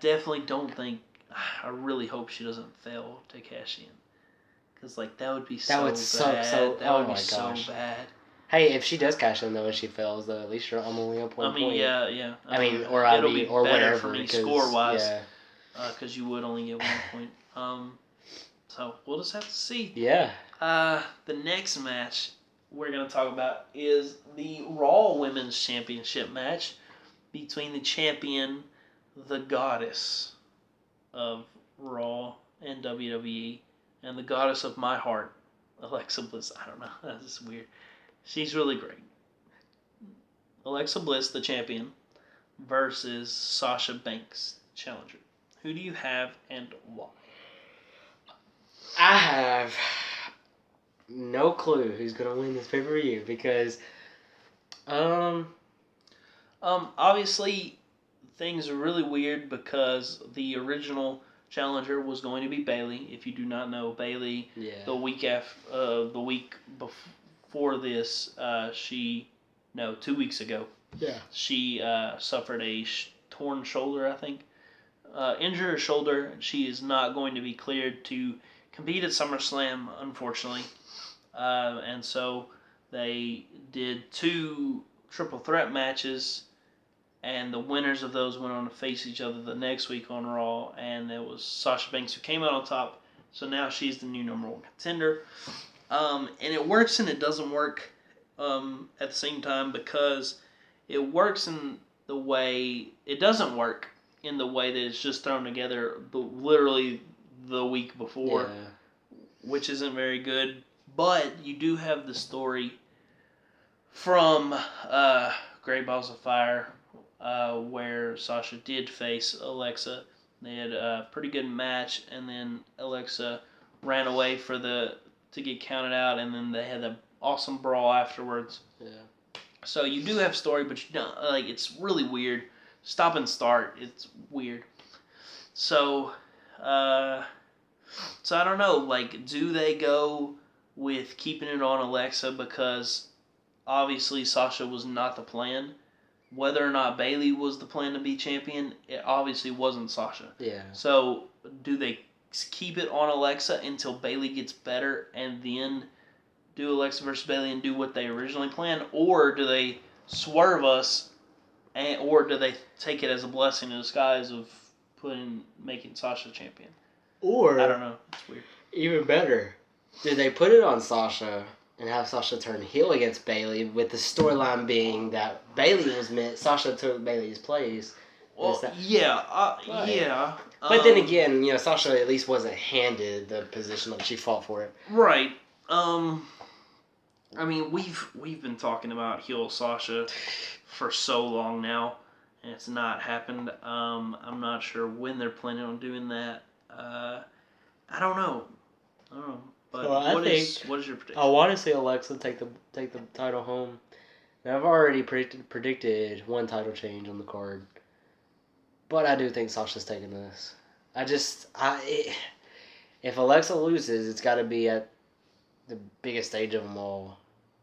[SPEAKER 2] definitely don't think, I really hope she doesn't fail to cash in. Because, that would be so bad. That would be so bad.
[SPEAKER 1] Hey, if she does cash in though and she fails though, at least I'm only up 1 point.
[SPEAKER 2] Yeah.
[SPEAKER 1] I mean, or I'd
[SPEAKER 2] it'll
[SPEAKER 1] be,
[SPEAKER 2] be
[SPEAKER 1] or
[SPEAKER 2] better
[SPEAKER 1] whatever.
[SPEAKER 2] for me
[SPEAKER 1] because,
[SPEAKER 2] score-wise.
[SPEAKER 1] Yeah.
[SPEAKER 2] Because you would only get 1 point. So we'll just have to see.
[SPEAKER 1] Yeah.
[SPEAKER 2] The next match we're going to talk about is the Raw Women's Championship match between the champion, the goddess of Raw and WWE, and the goddess of my heart, Alexa Bliss. I don't know. That's just weird. She's really great. Alexa Bliss, the champion, versus Sasha Banks, challenger. Who do you have and why?
[SPEAKER 1] I have no clue who's gonna win this pay-per-view because,
[SPEAKER 2] obviously, things are really weird because the original challenger was going to be Bayley. If you do not know, Bayley, the week before this, 2 weeks ago, she suffered a torn shoulder, I think. Injured her shoulder. She is not going to be cleared to compete at SummerSlam, unfortunately. And so they did 2 triple threat matches, and the winners of those went on to face each other the next week on Raw, and it was Sasha Banks who came out on top. So now she's the new number 1 contender. And it works and it doesn't work at the same time, because it works in the way it doesn't work in the way that it's just thrown together literally the week before, which isn't very good. But you do have the story from Great Balls of Fire, where Sasha did face Alexa. They had a pretty good match, and then Alexa ran away to get counted out, and then they had an awesome brawl afterwards.
[SPEAKER 1] Yeah.
[SPEAKER 2] So you do have story, but you don't, it's really weird. Stop and start. It's weird. So I don't know. Do they go with keeping it on Alexa because obviously Sasha was not the plan? Whether or not Bayley was the plan to be champion, it obviously wasn't Sasha.
[SPEAKER 1] Yeah.
[SPEAKER 2] So do they keep it on Alexa until Bayley gets better and then do Alexa versus Bayley and do what they originally planned? Or do they swerve us, or do they take it as a blessing in disguise of making Sasha champion?
[SPEAKER 1] Or
[SPEAKER 2] I don't know. It's weird.
[SPEAKER 1] Even better, do they put it on Sasha and have Sasha turn heel against Bayley, with the storyline being that Sasha took Bayley's place?
[SPEAKER 2] Well, yeah.
[SPEAKER 1] But then again, Sasha at least wasn't handed the position, she fought for it.
[SPEAKER 2] Right. I mean, we've been talking about heel Sasha for so long now, and it's not happened. I'm not sure when they're planning on doing that. I don't know. But what is your prediction?
[SPEAKER 1] I want to see Alexa take the title home. Now, I've already predicted 1 title change on the card, but I do think Sasha's taking this. If Alexa loses, it's got to be at the biggest stage of them all.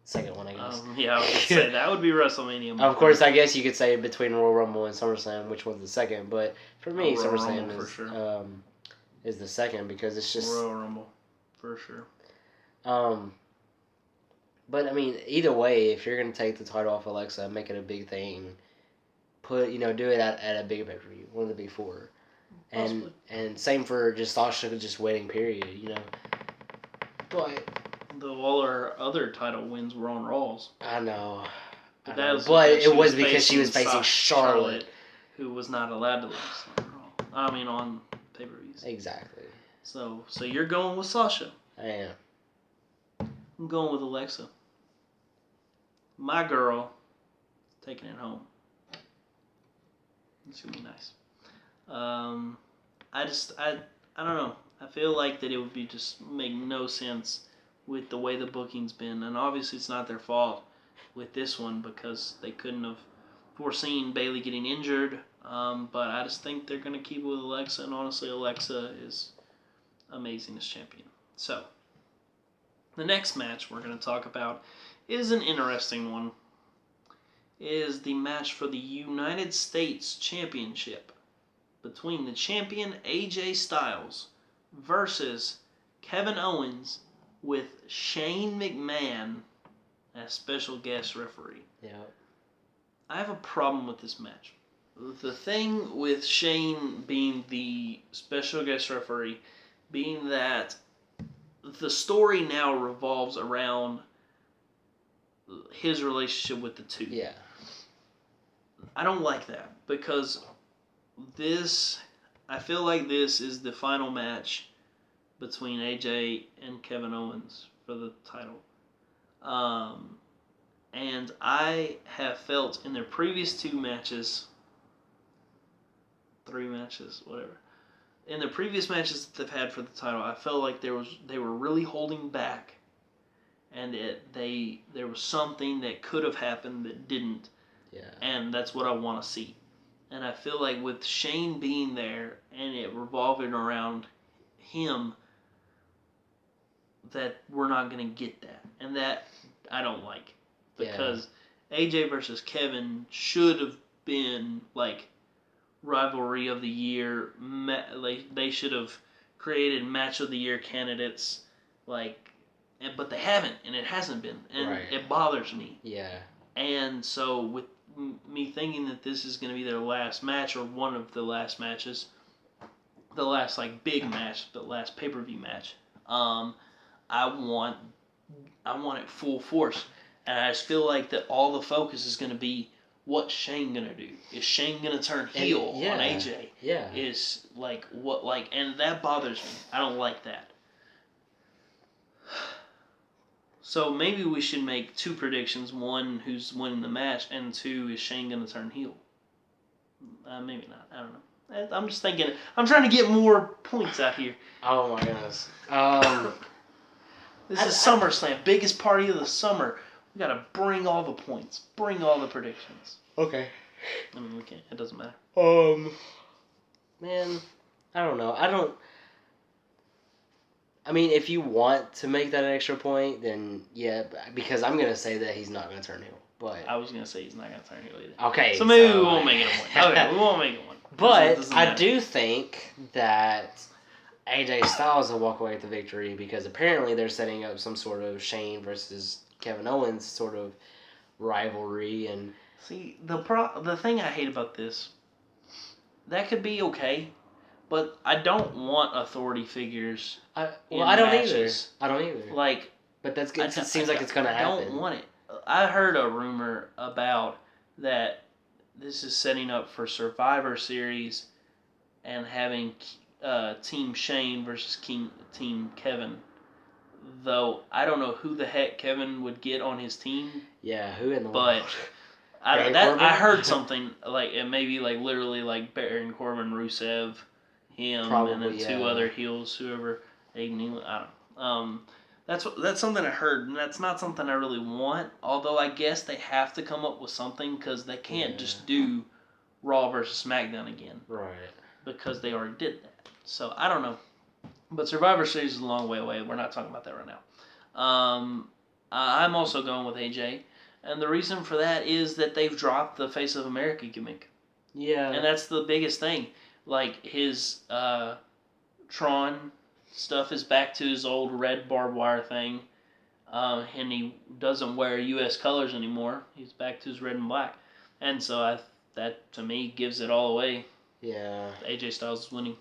[SPEAKER 1] Second one, I guess.
[SPEAKER 2] I would say that would be WrestleMania.
[SPEAKER 1] Of course, I guess you could say between Royal Rumble and SummerSlam, which one's the second. But for me, SummerSlam is the second, because it's just
[SPEAKER 2] Royal Rumble, for sure.
[SPEAKER 1] But I mean, either way, if you're gonna take the title off Alexa and make it a big thing, do it at a big pay-per-view, one of the big 4, and same for just Sasha, just waiting period, But
[SPEAKER 2] all her other title wins were on Raws.
[SPEAKER 1] I know.
[SPEAKER 2] But
[SPEAKER 1] it was because she was facing Charlotte.
[SPEAKER 2] who was not allowed to lose on pay-per-views.
[SPEAKER 1] Exactly.
[SPEAKER 2] So you're going with Sasha.
[SPEAKER 1] I am.
[SPEAKER 2] I'm going with Alexa. My girl, taking it home. It's gonna be nice. I don't know. I feel like that it would be just make no sense with the way the booking's been, and obviously it's not their fault with this one because they couldn't have foreseen Bayley getting injured. But I just think they're gonna keep it with Alexa, and honestly, Alexa is amazing as champion. So the next match we're gonna talk about is an interesting one. It is the match for the United States Championship between the champion AJ Styles versus Kevin Owens with Shane McMahon as special guest referee.
[SPEAKER 1] Yeah.
[SPEAKER 2] I have a problem with this match. The thing with Shane being the special guest referee being that the story now revolves around his relationship with the two.
[SPEAKER 1] Yeah.
[SPEAKER 2] I don't like that because I feel like this is the final match between AJ and Kevin Owens for the title. And I have felt in their previous 3 matches, whatever. In the previous matches that they've had for the title, I felt like they were really holding back, and there was something that could have happened that didn't.
[SPEAKER 1] Yeah.
[SPEAKER 2] And that's what I want to see. And I feel like with Shane being there and it revolving around him, that we're not going to get that. And that I don't like. Because AJ versus Kevin should have been like rivalry of the year. They should have created match of the year candidates. But they haven't, and it hasn't been. And it bothers me.
[SPEAKER 1] Yeah. And
[SPEAKER 2] so with me thinking that this is going to be their last match or one of the last matches, the last big match, the last pay-per-view match, I want it full force, and I just feel like that all the focus is going to be what's Shane going to do? Is Shane going to turn heel on AJ?
[SPEAKER 1] Yeah.
[SPEAKER 2] Is and that bothers me. I don't like that. So maybe we should make 2 predictions. 1, who's winning the match, and 2, is Shane going to turn heel? Maybe not. I don't know. I'm just thinking. I'm trying to get more points out here.
[SPEAKER 1] Oh my goodness.
[SPEAKER 2] This is SummerSlam, biggest party of the summer. We got to bring all the points, bring all the predictions.
[SPEAKER 1] Okay.
[SPEAKER 2] I mean, we can't. It doesn't matter.
[SPEAKER 1] Man, I don't know. I mean, if you want to make that an extra point, then yeah, because I'm going to say that he's not going to turn heel. But
[SPEAKER 2] I was going to say he's not going to turn heel either.
[SPEAKER 1] Okay.
[SPEAKER 2] So maybe we won't make it a point. Okay, we won't make it one.
[SPEAKER 1] But I do think that AJ Styles will walk away with the victory because apparently they're setting up some sort of Shane versus Kevin Owens sort of rivalry. And
[SPEAKER 2] see, the thing I hate about this, that could be okay. But I don't want authority figures.
[SPEAKER 1] I don't either. I don't either. But that's good. It seems like it's gonna happen.
[SPEAKER 2] I don't want it. I heard a rumor about that. This is setting up for Survivor Series, and having Team Shane versus Team Kevin. Though I don't know who the heck Kevin would get on his team.
[SPEAKER 1] Yeah, who in the
[SPEAKER 2] world? But I heard something it may be literally Baron Corbin, Rusev. Him probably, and then 2 other heels, whoever Aiden. I don't know. That's something I heard, and that's not something I really want. Although I guess they have to come up with something because they can't just do Raw versus SmackDown again,
[SPEAKER 1] right?
[SPEAKER 2] Because they already did that. So I don't know. But Survivor Series is a long way away. We're not talking about that right now. I'm also going with AJ, and the reason for that is that they've dropped the Face of America gimmick.
[SPEAKER 1] Yeah,
[SPEAKER 2] and that's the biggest thing. His Tron stuff is back to his old red barbed wire thing. And he doesn't wear U.S. colors anymore. He's back to his red and black. And so that, to me, gives it all away.
[SPEAKER 1] Yeah.
[SPEAKER 2] AJ Styles is winning.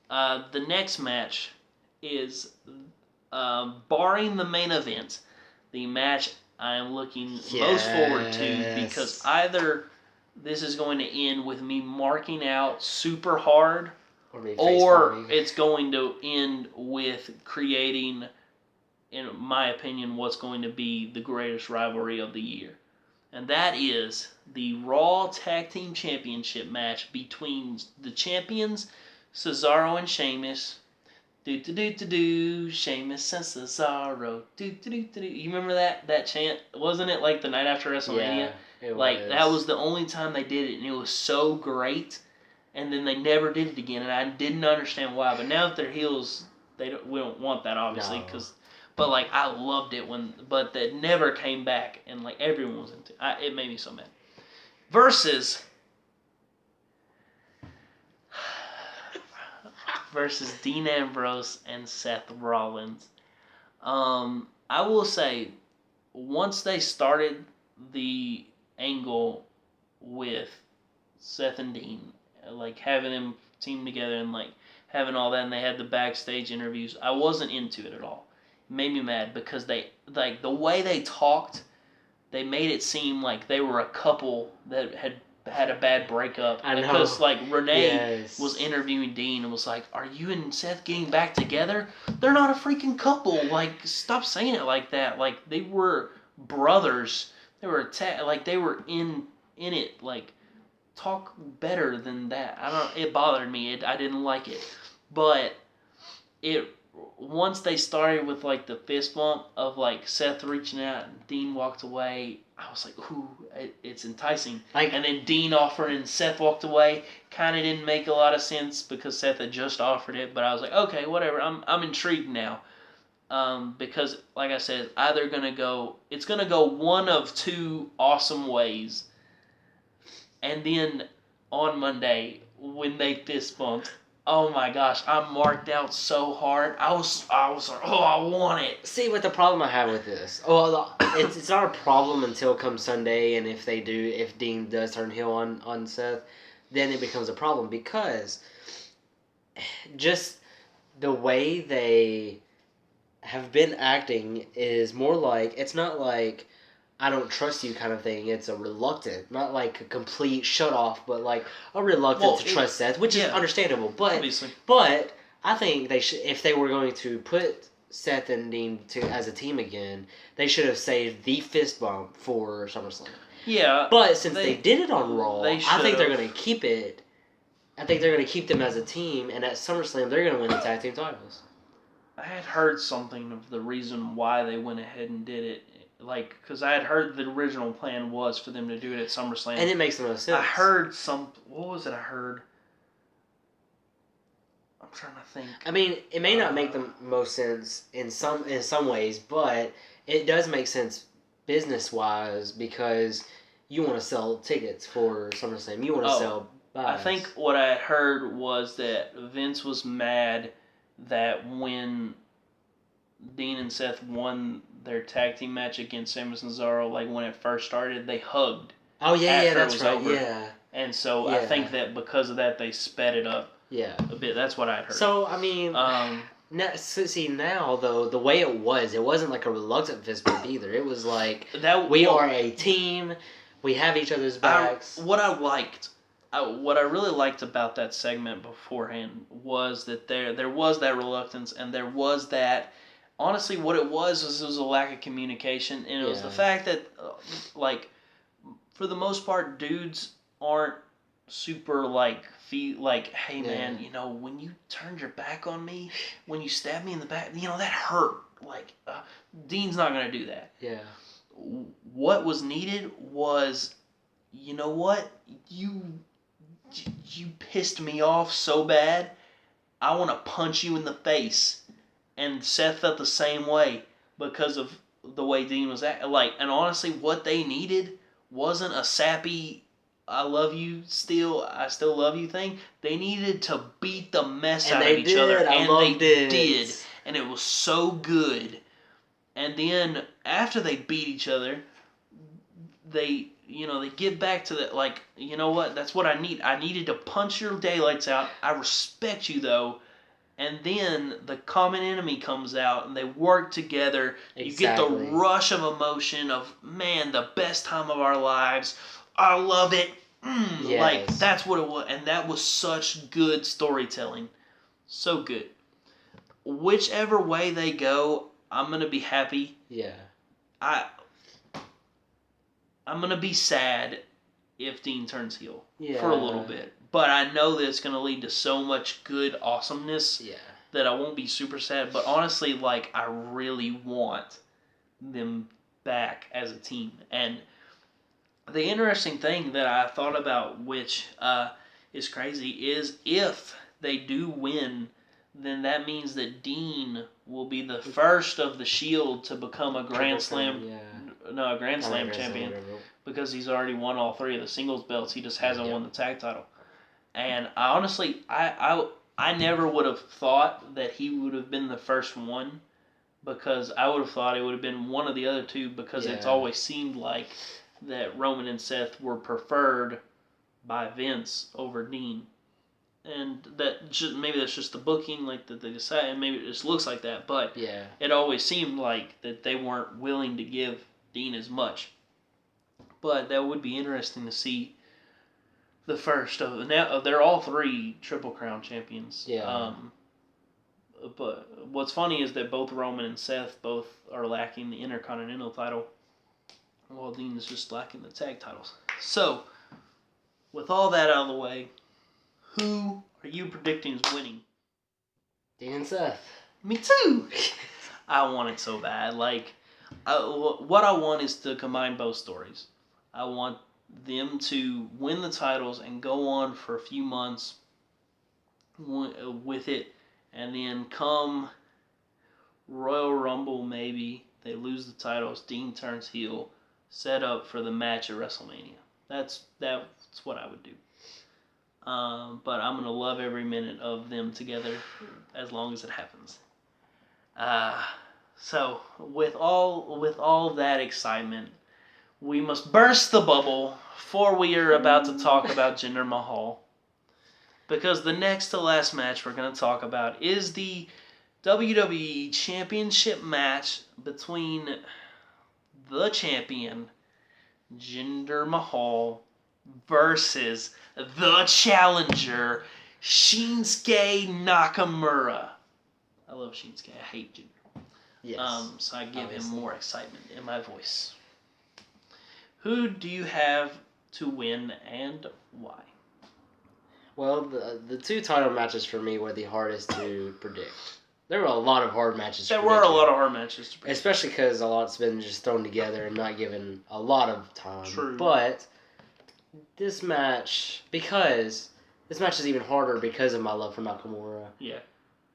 [SPEAKER 2] The next match is, barring the main event, the match I am looking most forward to because either this is going to end with me marking out super hard,
[SPEAKER 1] Or
[SPEAKER 2] or it's going to end with creating, in my opinion, what's going to be the greatest rivalry of the year. And that is the Raw Tag Team Championship match between the champions, Cesaro and Sheamus. Sheamus and Cesaro. You remember that chant? Wasn't it like the night after WrestleMania?
[SPEAKER 1] Yeah, it
[SPEAKER 2] like
[SPEAKER 1] was.
[SPEAKER 2] That was the only time they did it, and it was so great. And then they never did it again, and I didn't understand why. But now that they're heels, we don't want that obviously, but like I loved it but that never came back, and like everyone was into it. It made me so mad. Versus Dean Ambrose and Seth Rollins. I will say, once they started the angle with Seth and Dean, like having them team together and like having all that, and they had the backstage interviews, I wasn't into it at all. It made me mad because they, like, the way they talked, they made it seem like they were a couple that had a bad breakup.
[SPEAKER 1] I know.
[SPEAKER 2] Because like Renee was interviewing Dean and was like, "Are you and Seth getting back together? They're not a freaking couple. Like, stop saying it like that. Like, they were brothers. They were like they were in it. Like, talk better than that." It bothered me. I didn't like it. But once they started with like the fist bump of like Seth reaching out and Dean walked away, I was like, ooh, it's enticing. And then Dean offered and Seth walked away. Kind of didn't make a lot of sense because Seth had just offered it, but I was like, okay, whatever. I'm intrigued now. Because like I said, it's gonna go one of two awesome ways. And then on Monday, when they fist bumped, oh my gosh, I marked out so hard. I was like, oh, I want it.
[SPEAKER 1] See what the problem I have with this. Oh, it's not a problem until come Sunday, and if Dean does turn heel on Seth, then it becomes a problem because just the way they have been acting is more like, it's not like I don't trust you kind of thing. It's a reluctant, not like a complete shut off, but like a reluctant to trust Seth, which is understandable. But
[SPEAKER 2] obviously.
[SPEAKER 1] But I think they should, if they were going to put Seth and Dean as a team again, they should have saved the fist bump for SummerSlam.
[SPEAKER 2] Yeah.
[SPEAKER 1] But since they did it on Raw, I think they're going to keep it. I think they're going to keep them as a team, and at SummerSlam they're going to win the tag team titles.
[SPEAKER 2] I had heard something of the reason why they went ahead and did it. Like, because I had heard the original plan was for them to do it at SummerSlam.
[SPEAKER 1] And it makes the most sense.
[SPEAKER 2] I heard what was it I heard? I'm trying to think.
[SPEAKER 1] I mean, it may not make the most sense in some ways, but it does make sense business-wise because you want to sell tickets for SummerSlam. You want to sell buys.
[SPEAKER 2] I think what I heard was that Vince was mad that when Dean and Seth won their tag team match against Sheamus and Cesaro, like when it first started, they hugged.
[SPEAKER 1] Oh yeah, that's right. Over. Yeah.
[SPEAKER 2] And so I think that because of that, they sped it up.
[SPEAKER 1] Yeah.
[SPEAKER 2] A bit. That's what I'd heard.
[SPEAKER 1] So I mean, now though, the way it wasn't like a reluctant fist bump either. It was like we are a team. We have each other's backs.
[SPEAKER 2] What I really liked about that segment beforehand was that there was that reluctance, and there was that. Honestly, what it was a lack of communication, and it was the fact that, like, for the most part, dudes aren't super, like, hey, man, you know, when you turned your back on me, when you stabbed me in the back, you know, that hurt. Like, Dean's not going to do that.
[SPEAKER 1] Yeah.
[SPEAKER 2] What was needed was, you know what? You pissed me off so bad, I want to punch you in the face. And Seth felt the same way because of the way Dean was acting. Like, and honestly, what they needed wasn't a sappy, I love you still, I still love you thing. They needed to beat the mess out of each other. And they did. And it was so good. And then after they beat each other, they get back to that, like, you know what? That's what I need. I needed to punch your daylights out. I respect you, though. And then the common enemy comes out, and they work together. Exactly. You get the rush of emotion of, man, the best time of our lives. I love it. Like,
[SPEAKER 1] Yes.
[SPEAKER 2] that's what it was. And that was such good storytelling. So good. Whichever way they go, I'm going to be happy.
[SPEAKER 1] Yeah.
[SPEAKER 2] I'm going to be sad if Dean turns heel for a little bit. But I know that it's going to lead to so much good awesomeness that I won't be super sad. But honestly, like, I really want them back as a team. And the interesting thing that I thought about, which is crazy, is if they do win, then that means that Dean will be the first of the Shield to become a Grand Slam champion, because he's already won all 3 of the singles belts. He just hasn't won the tag title. And I honestly, I never would have thought that he would have been the first one, because I would have thought it would have been one of the other 2, because it's always seemed like that Roman and Seth were preferred by Vince over Dean. And maybe that's just the booking, like that they decided, and maybe it just looks like that. But it always seemed like that they weren't willing to give Dean as much. But that would be interesting to see the first of now. They're all 3 Triple Crown champions.
[SPEAKER 1] Yeah.
[SPEAKER 2] But what's funny is that both Roman and Seth both are lacking the Intercontinental title, while Dean is just lacking the tag titles. So, with all that out of the way, who are you predicting is winning?
[SPEAKER 1] Dean and Seth.
[SPEAKER 2] Me too. I want it so bad. Like, what I want is to combine both stories. I want them to win the titles and go on for a few months with it, and then come Royal Rumble, maybe they lose the titles, Dean turns heel, set up for the match at WrestleMania. That's what I would do. But I'm gonna love every minute of them together as long as it happens. So with all that excitement, we must burst the bubble, for we are about to talk about Jinder Mahal. Because the next to last match we're going to talk about is the WWE Championship match between the champion, Jinder Mahal, versus the challenger, Shinsuke Nakamura. I love Shinsuke. I hate Jinder.
[SPEAKER 1] Yes.
[SPEAKER 2] So I give him more excitement in my voice. Who do you have to win and why?
[SPEAKER 1] Well, the 2 title matches for me were the hardest to predict. There were a lot of hard matches.
[SPEAKER 2] There were a lot of hard matches to predict.
[SPEAKER 1] Especially because a lot's been just thrown together and not given a lot of time.
[SPEAKER 2] True.
[SPEAKER 1] But this match is even harder because of my love for Nakamura.
[SPEAKER 2] Yeah.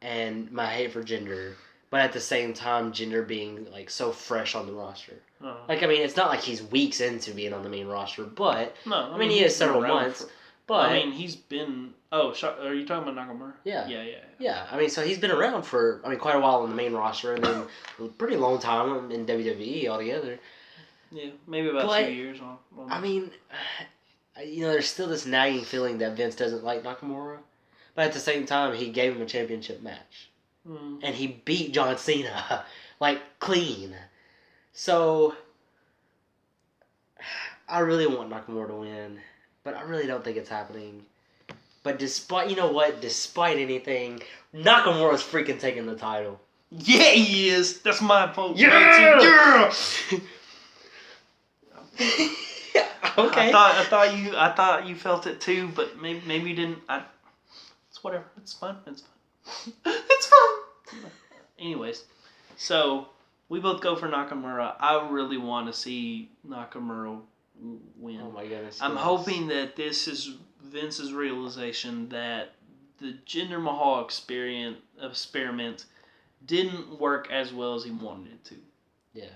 [SPEAKER 1] And my hate for Jinder. But at the same time, Jinder being like so fresh on the roster.
[SPEAKER 2] Uh-huh.
[SPEAKER 1] Like, I mean, it's not like he's weeks into being on the main roster, but
[SPEAKER 2] no,
[SPEAKER 1] I mean he has several months. But
[SPEAKER 2] I mean, he's been. Oh, are you talking about Nakamura?
[SPEAKER 1] Yeah.
[SPEAKER 2] Yeah.
[SPEAKER 1] I mean, so he's been around for quite a while on the main roster, and then a pretty long time in WWE altogether.
[SPEAKER 2] Yeah, maybe about 2 years.
[SPEAKER 1] I mean, there's still this nagging feeling that Vince doesn't like Nakamura, but at the same time, he gave him a championship match, and he beat John Cena like clean. So I really want Nakamura to win, but I really don't think it's happening. But despite anything, Nakamura's freaking taking the title.
[SPEAKER 2] Yeah, he is. That's my vote.
[SPEAKER 1] Yeah! Okay.
[SPEAKER 2] I thought you felt it too, but maybe you didn't. It's whatever. It's fine. It's fine. Anyways, so we both go for Nakamura. I really want to see Nakamura win.
[SPEAKER 1] Oh my goodness.
[SPEAKER 2] I'm hoping that this is Vince's realization that the Jinder Mahal experiment didn't work as well as he wanted it to.
[SPEAKER 1] Yeah.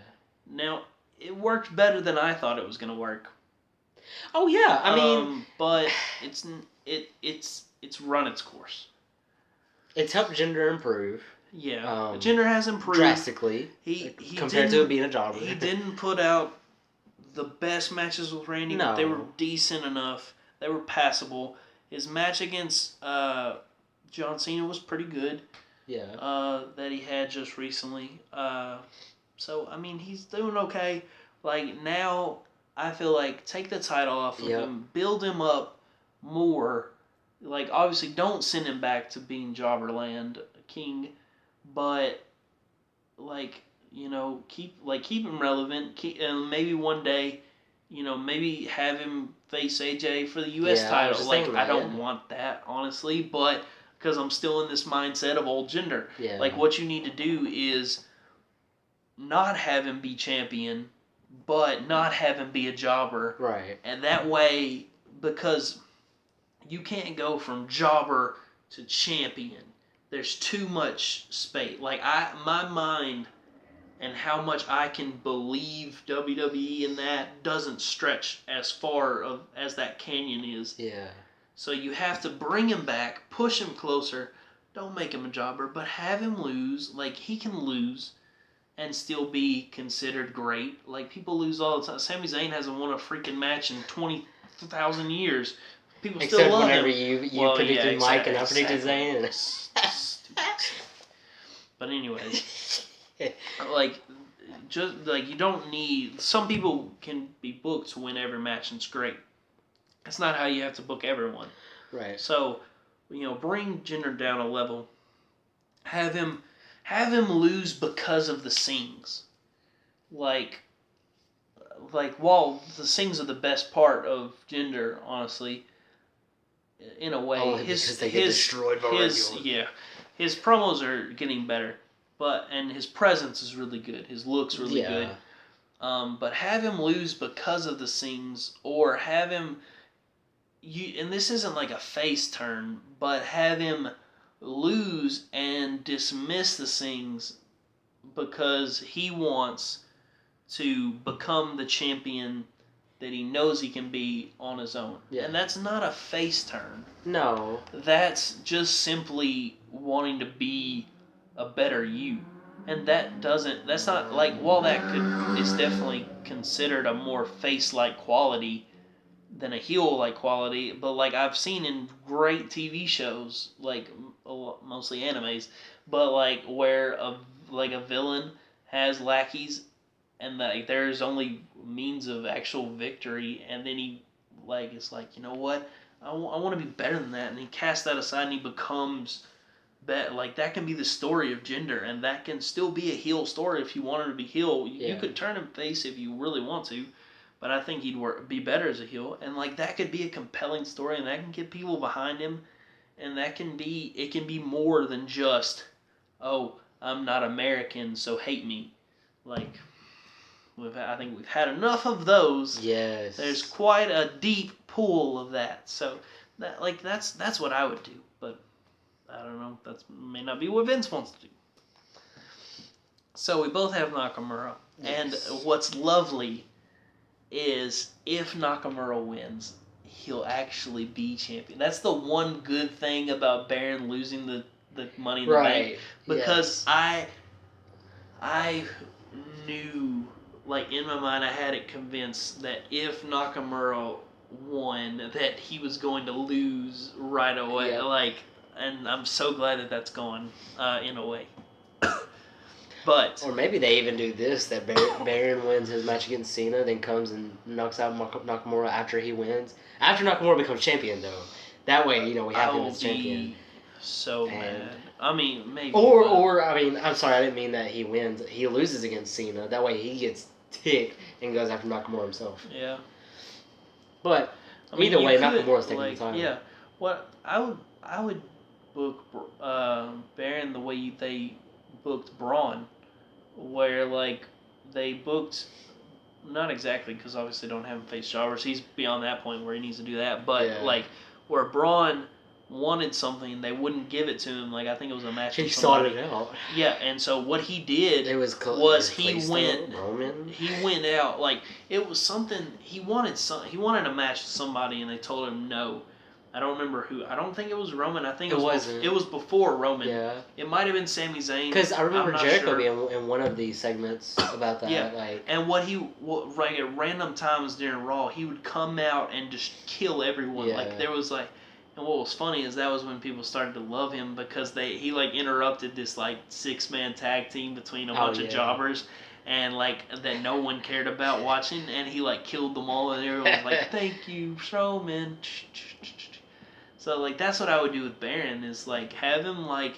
[SPEAKER 2] Now, it worked better than I thought it was going to work.
[SPEAKER 1] Oh yeah, I mean,
[SPEAKER 2] but it's run its course.
[SPEAKER 1] It's helped Jinder improve.
[SPEAKER 2] Yeah, Jinder has improved
[SPEAKER 1] drastically. He compared to it being a jobber.
[SPEAKER 2] He didn't put out the best matches with Randy, but they were decent enough. They were passable. His match against John Cena was pretty good.
[SPEAKER 1] Yeah.
[SPEAKER 2] That he had just recently. So I mean, he's doing okay. Like now, I feel like take the title off of
[SPEAKER 1] Yep.
[SPEAKER 2] him, build him up more. Like, obviously, don't send him back to being Jobberland King, but like, keep him relevant. And maybe one day, maybe have him face AJ for the U.S.
[SPEAKER 1] Yeah, I was
[SPEAKER 2] title.
[SPEAKER 1] just
[SPEAKER 2] Like,
[SPEAKER 1] thinking
[SPEAKER 2] I
[SPEAKER 1] that,
[SPEAKER 2] don't
[SPEAKER 1] yeah.
[SPEAKER 2] want that, honestly, but because I'm still in this mindset of old Jinder.
[SPEAKER 1] Yeah.
[SPEAKER 2] Like, what you need to do is not have him be champion, but not have him be a jobber.
[SPEAKER 1] Right.
[SPEAKER 2] And that way, because you can't go from jobber to champion. There's too much space. Like, my mind and how much I can believe WWE in that doesn't stretch as far as that canyon is.
[SPEAKER 1] Yeah.
[SPEAKER 2] So you have to bring him back, push him closer. Don't make him a jobber, but have him lose. Like, he can lose and still be considered great. Like, people lose all the time. Sami Zayn hasn't won a freaking match in 20,000 years. People
[SPEAKER 1] Except
[SPEAKER 2] still love
[SPEAKER 1] whenever
[SPEAKER 2] him.
[SPEAKER 1] you predicted Mike and I predicted Zayn.
[SPEAKER 2] Stupid. But anyways, like, just like, you don't need. Some people can be booked to win every match and it's great. That's not how you have to book everyone.
[SPEAKER 1] Right.
[SPEAKER 2] So, bring Jinder down a level. Have him lose because of the sings. Like, while the sings are the best part of Jinder, honestly, in a way,
[SPEAKER 1] Only because they get destroyed by regular.
[SPEAKER 2] his promos are getting better, and his presence is really good. His look's really good. But have him lose because of the sings, or have him. And this isn't like a face turn, but have him lose and dismiss the sings because he wants to become the champion that he knows he can be on his own.
[SPEAKER 1] Yeah.
[SPEAKER 2] And that's not a face turn.
[SPEAKER 1] No.
[SPEAKER 2] That's just simply wanting to be a better you. And that's not, like, while that is definitely considered a more face-like quality than a heel-like quality, but, like, I've seen in great TV shows, like, mostly animes, but, like, where a villain has lackeys and, like, there's only means of actual victory, and then he, like, is like, you know what, I want to be better than that, and he casts that aside and he becomes like, that can be the story of Jinder, and that can still be a heel story if you wanted to be heel. You could turn him face if you really want to, but I think he'd be better as a heel, and, like, that could be a compelling story, and that can get people behind him, and it can be more than just, oh, I'm not American, so hate me. Like, I think we've had enough of those.
[SPEAKER 1] Yes.
[SPEAKER 2] There's quite a deep pool of that, so that's what I would do, but I don't know. That may not be what Vince wants to do. So we both have Nakamura, and what's lovely is if Nakamura wins, he'll actually be champion. That's the one good thing about Baron losing the Money in the Bank, because I knew, like, in my mind, I had it convinced that if Nakamura won, that he was going to lose right away. Like, and I'm so glad that that's gone, in a way. But
[SPEAKER 1] or maybe they even do this, that Baron wins his match against Cena, then comes and knocks out Nakamura after he wins. After Nakamura becomes champion, though. That way, we have him as champion.
[SPEAKER 2] So mad. I mean, maybe.
[SPEAKER 1] Or I mean, I'm sorry, I didn't mean that he wins. He loses against Cena. That way he gets ticked and goes after Nakamura himself.
[SPEAKER 2] Yeah.
[SPEAKER 1] But either way, Nakamura's taking the title.
[SPEAKER 2] Yeah. What I would book Baron the way they booked Braun, where, like, they booked, not exactly, because obviously they don't have him face jobbers. He's beyond that point where he needs to do that. But like, where Braun wanted something, they wouldn't give it to him. Like, I think it was a match.
[SPEAKER 1] He sought it out.
[SPEAKER 2] Yeah, and so what he did he went out, like, it was something he wanted a match with somebody, and they told him no. I don't remember who. I don't think it was Roman. I think it was before Roman. Yeah. It might have been Sami Zayn.
[SPEAKER 1] Because I remember Jericho being in one of these segments about that.
[SPEAKER 2] Yeah.
[SPEAKER 1] Like,
[SPEAKER 2] and right at random times during Raw, he would come out and just kill everyone. Yeah. Like, there was, like, and what was funny is that was when people started to love him, because he like interrupted this, like, 6-man tag team between a bunch of jobbers. and like that no one cared about watching, and he like killed them all, and everyone was like, "Thank you, Strowman." So like that's what I would do with Baron is like have him like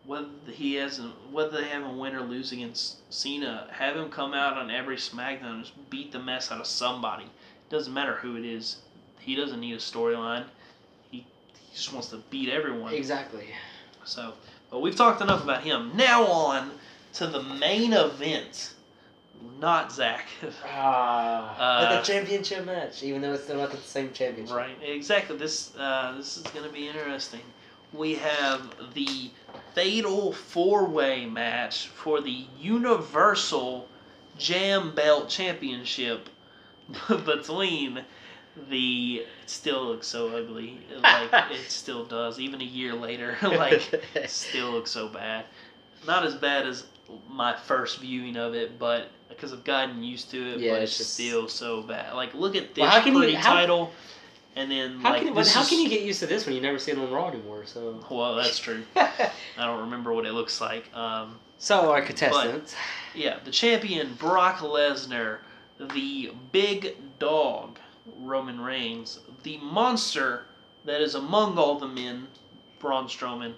[SPEAKER 2] whether they have him win or lose against Cena, have him come out on every SmackDown and just beat the mess out of somebody. Doesn't matter who it is. He doesn't need a storyline. He just wants to beat everyone.
[SPEAKER 1] Exactly.
[SPEAKER 2] So, but we've talked enough about him. Now on to the main event. Not Zach.
[SPEAKER 1] But the championship match, even though it's still not the same championship.
[SPEAKER 2] Right. Exactly. This is going to be interesting. We have the Fatal 4-Way match for the Universal Jam Belt Championship between the... It still looks so ugly. Like, it still does. Even a year later, like, it still looks so bad. Not as bad as my first viewing of it, but because I've gotten used to it, but it's just still so bad. Like, look at this title, and then
[SPEAKER 1] how can you get used to this when you never see it on Raw anymore? So
[SPEAKER 2] well, that's true. I don't remember what it looks like.
[SPEAKER 1] So our contestants,
[SPEAKER 2] the champion Brock Lesnar, the big dog Roman Reigns, the monster that is among all the men Braun Strowman,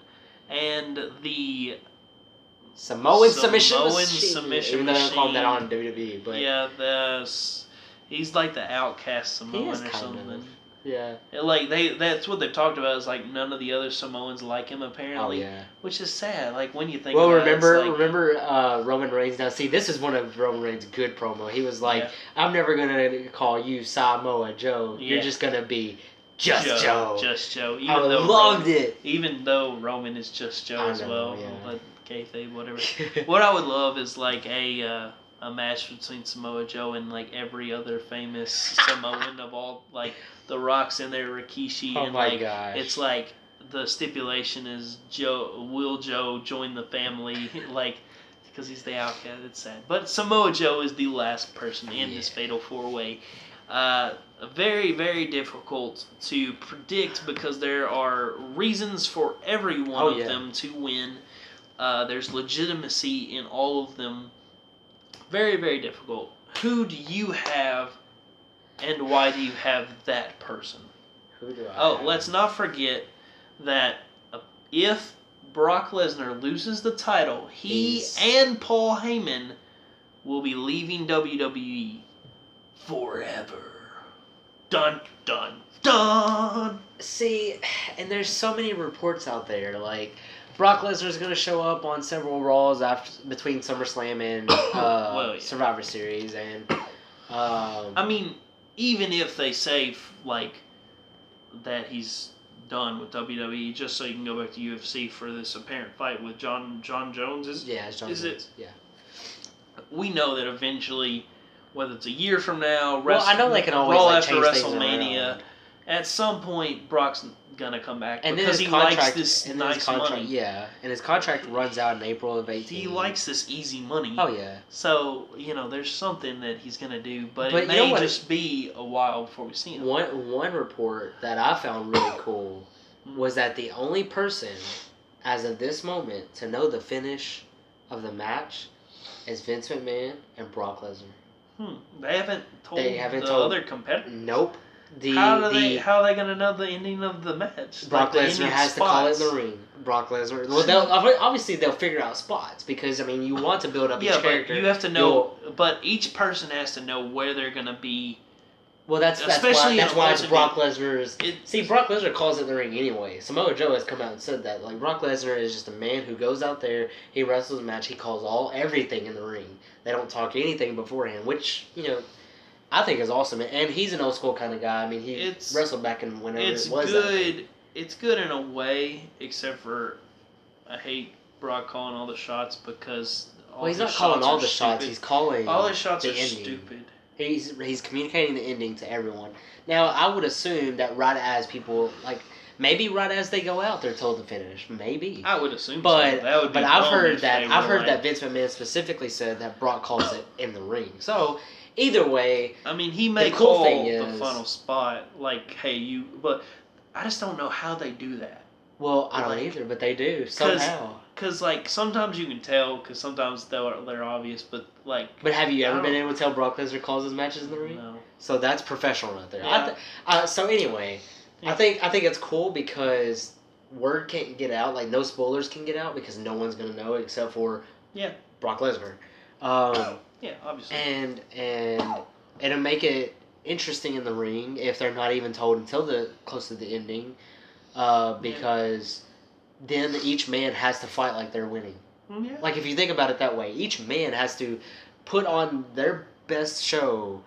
[SPEAKER 2] and the
[SPEAKER 1] Samoan submission
[SPEAKER 2] machine.
[SPEAKER 1] Even though they don't call him that on WWE, but
[SPEAKER 2] yeah, he's like the outcast Samoan or something. Yeah, like that's what they've talked about. Is like none of the other Samoans like him apparently. Oh, yeah. Which is sad. Like when you think.
[SPEAKER 1] Well,
[SPEAKER 2] about
[SPEAKER 1] remember Roman Reigns. Now, see, this is one of Roman Reigns' good promo. He was like, "I'm never gonna call you Samoa Joe. You're just gonna be just Joe.
[SPEAKER 2] Just Joe."
[SPEAKER 1] I loved it.
[SPEAKER 2] Even though Roman is just Joe as well. Yeah. But kayfabe, whatever. What I would love is like a match between Samoa Joe and like every other famous Samoan of all, like The Rock's in there, Rikishi, and like it's like the stipulation is will Joe join the family, like because he's the outcast. It's sad, but Samoa Joe is the last person in this Fatal 4-Way. Very, very difficult to predict because there are reasons for every one of them to win. There's legitimacy in all of them. Very, very difficult. Who do you have, and why do you have that person?
[SPEAKER 1] Who do I have?
[SPEAKER 2] Let's not forget that if Brock Lesnar loses the title, he and Paul Heyman will be leaving WWE forever. Dun, dun, dun!
[SPEAKER 1] See, and there's so many reports out there, like... Brock Lesnar's going to show up on several Raws between SummerSlam and Survivor Series, and
[SPEAKER 2] I mean, even if they say like that he's done with WWE, just so he can go back to UFC for this apparent fight with John Jones, it's John Jones. Yeah, we know that eventually, whether it's a year from now,
[SPEAKER 1] I know they can always
[SPEAKER 2] Raw
[SPEAKER 1] like,
[SPEAKER 2] after WrestleMania, at some point Brock's gonna come back
[SPEAKER 1] and
[SPEAKER 2] because he likes this nice money.
[SPEAKER 1] Yeah, and his contract runs out in April of 18.
[SPEAKER 2] He likes this easy money.
[SPEAKER 1] Oh yeah.
[SPEAKER 2] So there's something that he's gonna do, but it may just be a while before we see him.
[SPEAKER 1] One report that I found really cool was that the only person, as of this moment, to know the finish of the match is Vince McMahon and Brock Lesnar.
[SPEAKER 2] They haven't told the other competitors.
[SPEAKER 1] Nope.
[SPEAKER 2] How are they going to know the ending of the match?
[SPEAKER 1] Brock Lesnar has to call it in the ring. Brock Lesnar. Well, they'll figure out spots because you want to build up each character.
[SPEAKER 2] But you have to know. But each person has to know where they're going to be.
[SPEAKER 1] Well, that's why it's Brock Lesnar's. See, Brock Lesnar calls it in the ring anyway. Samoa Joe has come out and said that. Like, Brock Lesnar is just a man who goes out there, he wrestles a match, he calls everything in the ring. They don't talk anything beforehand, which I think is awesome, and he's an old school kind of guy. I mean, he wrestled back in whenever it was.
[SPEAKER 2] It's good in a way, except for I hate Brock calling all the shots because
[SPEAKER 1] he's not calling all the shots. He's calling
[SPEAKER 2] all the shots
[SPEAKER 1] are
[SPEAKER 2] stupid.
[SPEAKER 1] He's communicating the ending to everyone. Now, I would assume that right as people maybe right as they go out, they're told to finish. Maybe
[SPEAKER 2] I would assume,
[SPEAKER 1] but
[SPEAKER 2] so. That would be
[SPEAKER 1] I've heard that Vince McMahon specifically said that Brock calls it in the ring. So. Either way,
[SPEAKER 2] I mean, he may call the final spot, like, hey, but I just don't know how they do that.
[SPEAKER 1] Well, I don't
[SPEAKER 2] Like,
[SPEAKER 1] either, but they do somehow.
[SPEAKER 2] Because, like, sometimes you can tell, because sometimes they're obvious, but, like...
[SPEAKER 1] But have you
[SPEAKER 2] I
[SPEAKER 1] ever
[SPEAKER 2] don't-
[SPEAKER 1] been able to tell Brock Lesnar calls his matches in the ring?
[SPEAKER 2] No.
[SPEAKER 1] So that's professional right there.
[SPEAKER 2] Yeah.
[SPEAKER 1] So anyway,
[SPEAKER 2] Yeah.
[SPEAKER 1] I think it's cool because word can't get out. Like, no spoilers can get out because no one's going to know except for Brock Lesnar.
[SPEAKER 2] Yeah, obviously.
[SPEAKER 1] And it'll make it interesting in the ring if they're not even told until close to the ending, because then each man has to fight like they're winning.
[SPEAKER 2] Yeah.
[SPEAKER 1] Like, if you think about it that way, each man has to put on their best show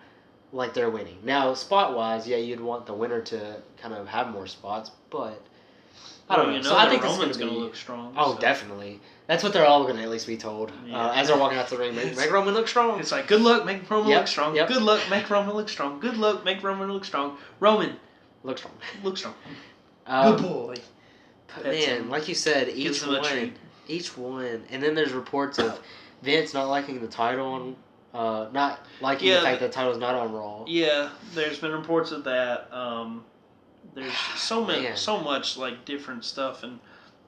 [SPEAKER 1] like they're winning. Now, spot-wise, yeah, you'd want the winner to kind of have more spots, but I don't know. So I think
[SPEAKER 2] Roman's
[SPEAKER 1] it's going to
[SPEAKER 2] look strong.
[SPEAKER 1] Oh,
[SPEAKER 2] so.
[SPEAKER 1] definitely. That's what they're all going to at least be told as they're walking out to the ring. Make Roman look strong.
[SPEAKER 2] It's like, good luck, make Roman look strong.
[SPEAKER 1] Yep.
[SPEAKER 2] Good luck, make Roman look strong. Good luck, make Roman look strong. Roman,
[SPEAKER 1] Look strong.
[SPEAKER 2] look strong. Good boy.
[SPEAKER 1] But man, like you said, each one, and then there's reports of Vince not liking the title, not liking the fact that the title's not on Raw.
[SPEAKER 2] Yeah, there's been reports of that. There's so much like different stuff, and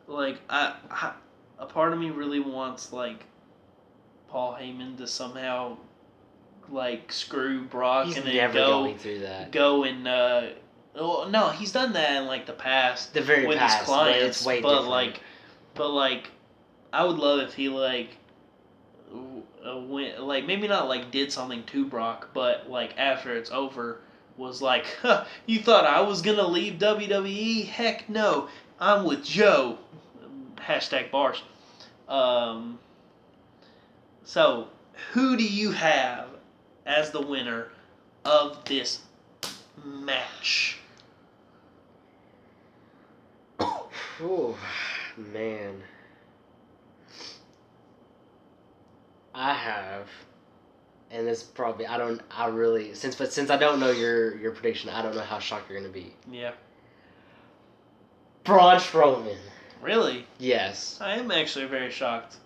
[SPEAKER 2] like a part of me really wants like Paul Heyman to somehow like screw Brock
[SPEAKER 1] He's
[SPEAKER 2] and then
[SPEAKER 1] never going through that.
[SPEAKER 2] Go and well, no, he's done that in like the past,
[SPEAKER 1] the very
[SPEAKER 2] with
[SPEAKER 1] past,
[SPEAKER 2] his clients,
[SPEAKER 1] but it's way different.
[SPEAKER 2] But like, I would love if he like went, like maybe not like did something to Brock, but like after it's over was like, huh, you thought I was gonna leave WWE? Heck no, I'm with Joe. Hashtag bars. So who do you have as the winner of this match?
[SPEAKER 1] Oh man, I have, and this probably since I don't know your prediction, I don't know how shocked you're gonna be.
[SPEAKER 2] Yeah.
[SPEAKER 1] Braun Strowman.
[SPEAKER 2] Really?
[SPEAKER 1] Yes.
[SPEAKER 2] I am actually very shocked.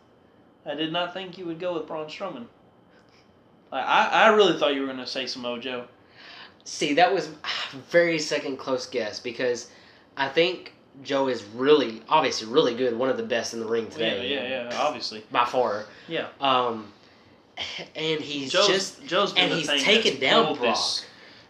[SPEAKER 2] I did not think you would go with Braun Strowman. I really thought you were going to say Samoa Joe.
[SPEAKER 1] See, that was a very second close guess because I think Joe is obviously really good, one of the best in the ring today.
[SPEAKER 2] Yeah, obviously.
[SPEAKER 1] By far.
[SPEAKER 2] Yeah.
[SPEAKER 1] And he's
[SPEAKER 2] Joe's been
[SPEAKER 1] he's taken down Brock.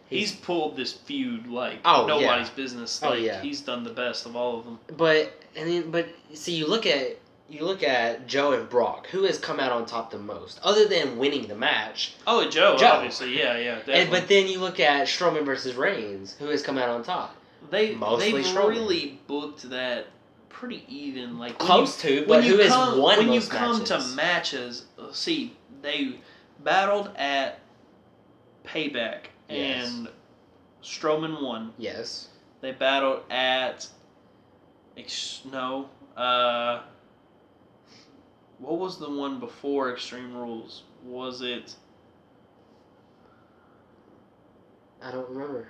[SPEAKER 2] He's pulled this feud like nobody's business. Like he's done the best of all of them.
[SPEAKER 1] But see, you look at Joe and Brock. Who has come out on top the most, other than winning the match?
[SPEAKER 2] Oh, Joe. Obviously, yeah, definitely.
[SPEAKER 1] But then you look at Strowman versus Reigns. Who has come out on top?
[SPEAKER 2] They've
[SPEAKER 1] Strowman.
[SPEAKER 2] really booked that pretty even. Like
[SPEAKER 1] close to, but who has won
[SPEAKER 2] when
[SPEAKER 1] most
[SPEAKER 2] you come
[SPEAKER 1] matches?
[SPEAKER 2] to matches? See, they battled at Payback.
[SPEAKER 1] Yes.
[SPEAKER 2] And Strowman won.
[SPEAKER 1] Yes.
[SPEAKER 2] They battled at what was the one before Extreme Rules? Was it?
[SPEAKER 1] I don't remember.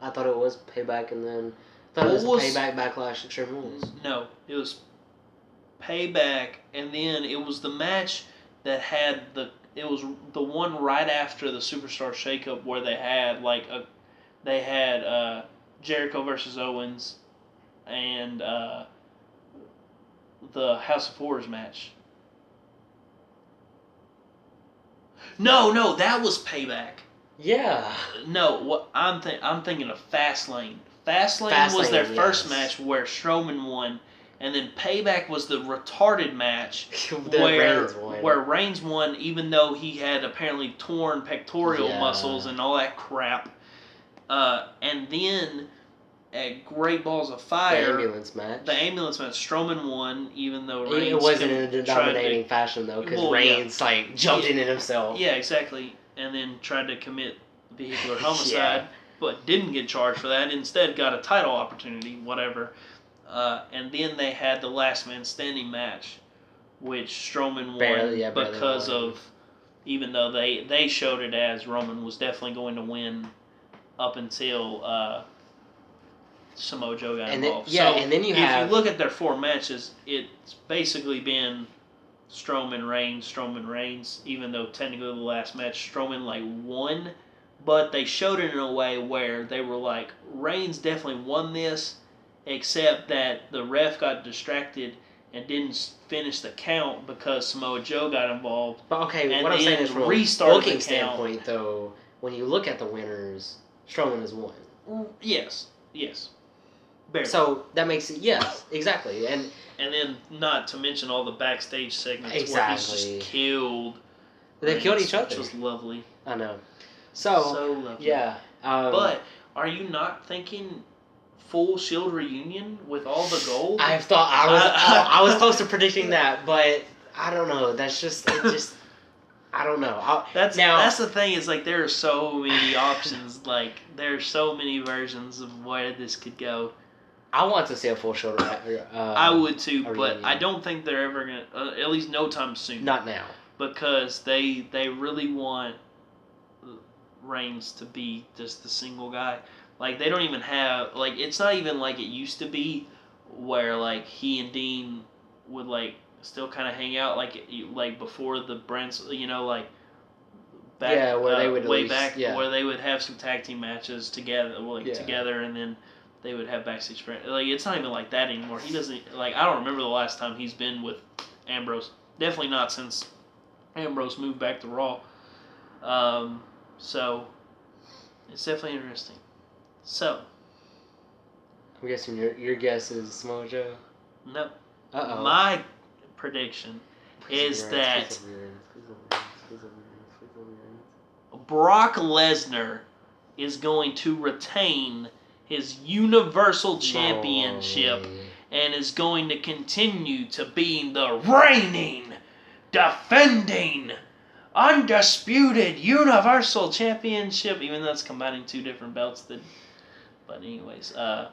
[SPEAKER 1] I thought it was Payback, and then it was Payback, Backlash, Extreme Rules.
[SPEAKER 2] No, it was Payback, and then it was the match that had It was the one right after the Superstar Shakeup where they had Jericho versus Owens and the House of Horrors match. No, that was Payback.
[SPEAKER 1] Yeah.
[SPEAKER 2] No, what I'm thinking of Fastlane. Fastlane was their first match where Strowman won. And then Payback was the retarded match where Reigns won, even though he had apparently torn pectoral muscles and all that crap. And then at Great Balls of Fire,
[SPEAKER 1] the ambulance match,
[SPEAKER 2] Strowman won, even though Reigns
[SPEAKER 1] it wasn't in a dominating fashion though, because Reigns jumped in it himself.
[SPEAKER 2] Yeah, exactly. And then tried to commit vehicular homicide, but didn't get charged for that. Instead, got a title opportunity, whatever. And then they had the last man standing match, which Strowman won because of, even though they showed it as Roman was definitely going to win up until Samoa Joe got involved.
[SPEAKER 1] And then
[SPEAKER 2] if you look at their 4 matches, it's basically been Strowman Reigns, even though technically the last match Strowman won, but they showed it in a way where they were like, Reigns definitely won this, except that the ref got distracted and didn't finish the count because Samoa Joe got involved.
[SPEAKER 1] But okay,
[SPEAKER 2] And
[SPEAKER 1] what I'm saying is from a
[SPEAKER 2] restarted
[SPEAKER 1] booking
[SPEAKER 2] the count.
[SPEAKER 1] standpoint, though, when you look at the winners, Strowman has won.
[SPEAKER 2] Yes. Barely.
[SPEAKER 1] So that makes it, yes, exactly. And
[SPEAKER 2] then not to mention all the backstage segments where he's
[SPEAKER 1] exactly.
[SPEAKER 2] just killed.
[SPEAKER 1] They killed each other.
[SPEAKER 2] Which was lovely.
[SPEAKER 1] I know. So
[SPEAKER 2] lovely.
[SPEAKER 1] yeah.
[SPEAKER 2] But are you not thinking full Shield reunion with all the gold?
[SPEAKER 1] I thought I was close to predicting that, but I don't know. That's just I don't know.
[SPEAKER 2] That's the thing. Is like there are so many options. Like there are so many versions of where this could go.
[SPEAKER 1] I want to see a full Shield.
[SPEAKER 2] I would too, but
[SPEAKER 1] reunion.
[SPEAKER 2] I don't think they're ever gonna. At least no time soon.
[SPEAKER 1] Not now.
[SPEAKER 2] Because they really want Reigns to be just the single guy. Like they don't even have like it's not even like it used to be, where like he and Dean would like still kind of hang out like before the brands, like back
[SPEAKER 1] where they would
[SPEAKER 2] way back where they would have some tag team matches together, together, and then they would have backstage friends. Like it's not even like that anymore. He doesn't like I don't remember the last time he's been with Ambrose. Definitely not since Ambrose moved back to Raw. So it's definitely interesting. So
[SPEAKER 1] I'm guessing your guess is Samoa Joe.
[SPEAKER 2] No.
[SPEAKER 1] Uh-oh.
[SPEAKER 2] My prediction is that Brock Lesnar is going to retain his Universal Championship and is going to continue to be the reigning, defending, undisputed Universal Championship, even though it's combining two different belts. But anyways, or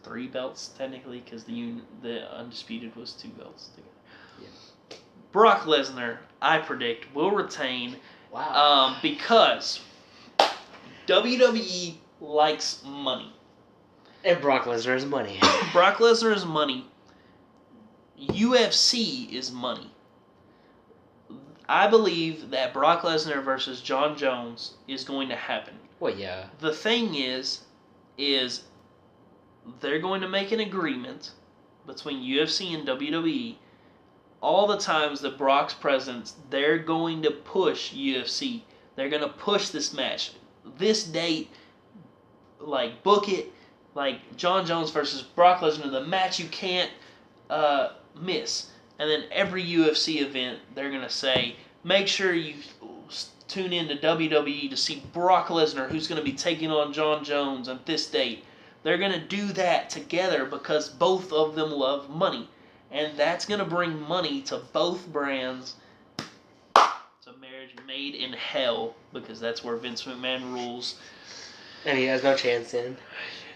[SPEAKER 2] three belts technically, because the undisputed was two belts together. Yeah. Brock Lesnar, I predict, will retain.
[SPEAKER 1] Wow.
[SPEAKER 2] Because WWE likes money.
[SPEAKER 1] And Brock Lesnar is money.
[SPEAKER 2] Brock Lesnar is money. UFC is money. I believe that Brock Lesnar versus Jon Jones is going to happen.
[SPEAKER 1] Well, yeah.
[SPEAKER 2] The thing is they're going to make an agreement between UFC and WWE. All the times that Brock's present, they're going to push UFC. They're going to push this match. This date, like, book it. Like, Jon Jones versus Brock Lesnar, the match you can't miss. And then every UFC event, they're going to say, make sure you tune in to WWE to see Brock Lesnar, who's going to be taking on Jon Jones on this date. They're going to do that together because both of them love money. And that's going to bring money to both brands. It's a marriage made in hell because that's where Vince McMahon rules.
[SPEAKER 1] And he has no chance in.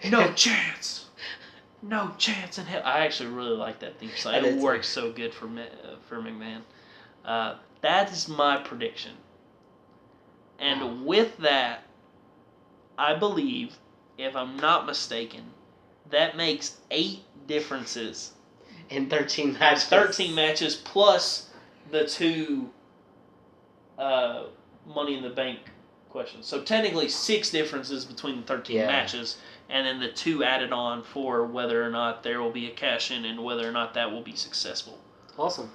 [SPEAKER 2] No chance. No chance in hell. I actually really like that theme song. It works so good for McMahon. That is my prediction. And with that, I believe, if I'm not mistaken, that makes 8 differences.
[SPEAKER 1] In 13 matches.
[SPEAKER 2] 13 matches plus the 2 Money in the Bank questions. So technically 6 differences between the 13 matches, and then the 2 added on for whether or not there will be a cash-in and whether or not that will be successful.
[SPEAKER 1] Awesome.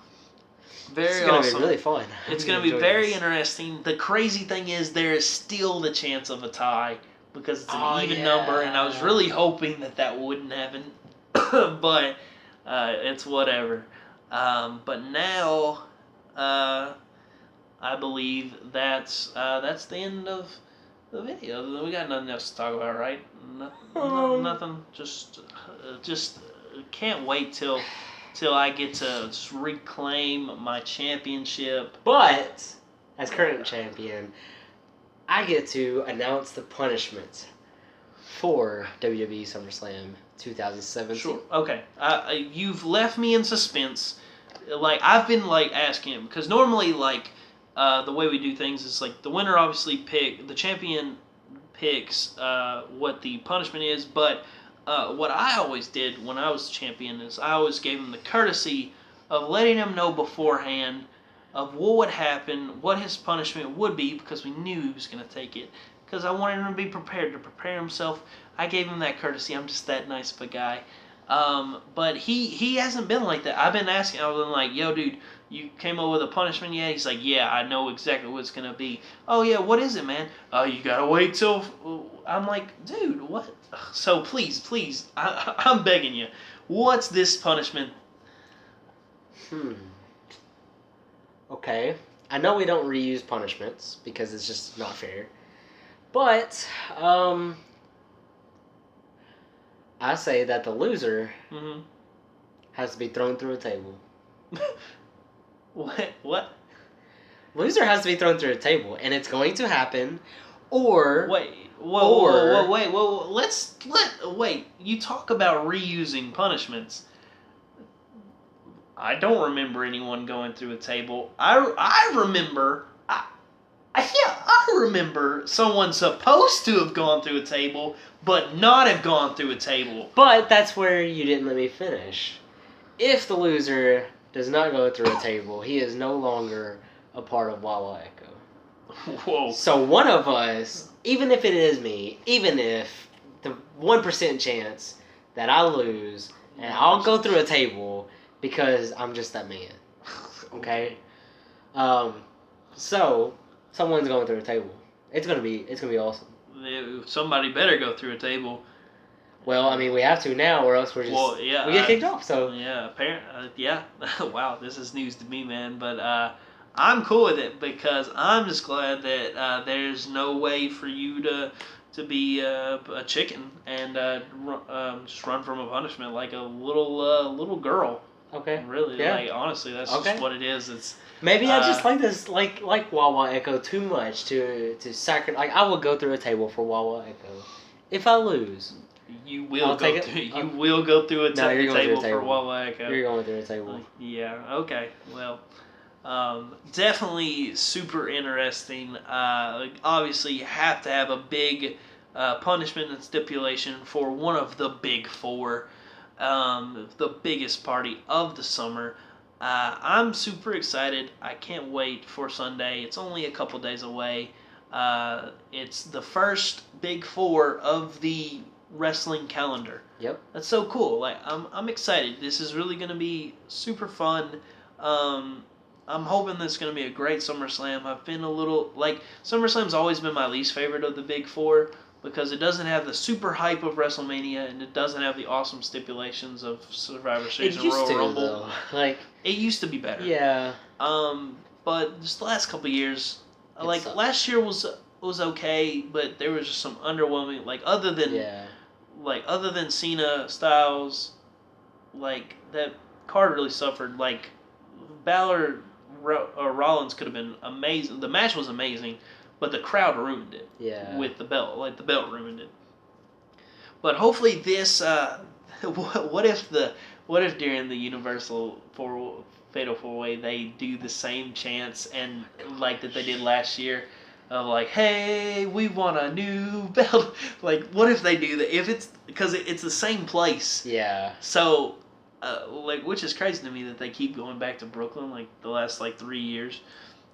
[SPEAKER 2] Very
[SPEAKER 1] awesome. It's going to be really fun.
[SPEAKER 2] It's going to be very interesting. The crazy thing is there is still the chance of a tie because it's an even number, and I was really hoping that wouldn't happen. But it's whatever. But now, I believe that's the end of the video. We got nothing else to talk about, right? Nothing. Just can't wait till I get to just reclaim my championship.
[SPEAKER 1] But as current champion, I get to announce the punishment for WWE SummerSlam 2017.
[SPEAKER 2] Sure. Okay. You've left me in suspense. Like I've been asking him because normally the way we do things is the winner obviously the champion picks what the punishment is, but what I always did when I was champion is I always gave him the courtesy of letting him know beforehand of what would happen, what his punishment would be, because we knew he was going to take it. Because I wanted him to be prepared, to prepare himself. I gave him that courtesy. I'm just that nice of a guy. But he hasn't been like that. I've been asking. I was like, yo, dude, you came up with a punishment yet? He's like, yeah, I know exactly what it's gonna be. Oh yeah, what is it, man? Oh, you gotta wait till. I'm like, dude, what? So please, I'm begging you. What's this punishment?
[SPEAKER 1] Okay. I know we don't reuse punishments because it's just not fair. But I say that the loser
[SPEAKER 2] Mm-hmm.
[SPEAKER 1] has to be thrown through a table.
[SPEAKER 2] What?
[SPEAKER 1] Loser has to be thrown through a table, and it's going to happen. Or
[SPEAKER 2] Wait. Whoa, wait. Wait. You talk about reusing punishments. I don't remember anyone going through a table. I remember. I remember someone supposed to have gone through a table, but not have gone through a table.
[SPEAKER 1] But that's where you didn't let me finish. If the loser does not go through a table, he is no longer a part of Wawa Echo.
[SPEAKER 2] Whoa.
[SPEAKER 1] So one of us, even if it is me, even if the 1% chance that I lose, and I'll go through a table because I'm just that man. Okay? So someone's going through a table. It's gonna be awesome.
[SPEAKER 2] Somebody better go through a table.
[SPEAKER 1] Well, I mean, we have to now, or else we get kicked off. So
[SPEAKER 2] yeah, yeah. Wow, this is news to me, man. But I'm cool with it because I'm just glad that there's no way for you to be a chicken and just run from a punishment like a little girl.
[SPEAKER 1] Okay.
[SPEAKER 2] Really,
[SPEAKER 1] Yeah.
[SPEAKER 2] like honestly, that's just what it is. It's
[SPEAKER 1] maybe I just like this, like Wawa Echo too much to sacrifice. Like I will go through a table for Wawa Echo if I lose.
[SPEAKER 2] You will go through. You will go through a table for Wawa Echo.
[SPEAKER 1] You're going through a table.
[SPEAKER 2] Yeah. Okay. Well, definitely super interesting. Obviously, you have to have a big punishment and stipulation for one of the big four, the biggest party of the summer. I'm super excited. I can't wait for Sunday. It's only a couple days away. It's the first big four of the wrestling calendar.
[SPEAKER 1] Yep.
[SPEAKER 2] That's so cool. Like I'm excited. This is really gonna be super fun. I'm hoping this is gonna be a great SummerSlam. I've been a little like SummerSlam's always been my least favorite of the big four because it doesn't have the super hype of WrestleMania and it doesn't have the awesome stipulations of Survivor Series and Royal Rumble.
[SPEAKER 1] Though. Like
[SPEAKER 2] it used to be better.
[SPEAKER 1] Yeah.
[SPEAKER 2] But just the last couple of years, last year was okay, but there was just some underwhelming other than Cena, Styles, like that card really suffered. Like Balor Rollins could have been amazing. The match was amazing, but the crowd ruined it.
[SPEAKER 1] Yeah.
[SPEAKER 2] With the belt, the belt ruined it. But hopefully this. What if during the Universal Fatal 4-Way they do the same chants and like that they did last year? Of like, hey, we want a new belt. Like, what if they do that? If it's because it's the same place.
[SPEAKER 1] Yeah.
[SPEAKER 2] So, which is crazy to me that they keep going back to Brooklyn like the last 3 years.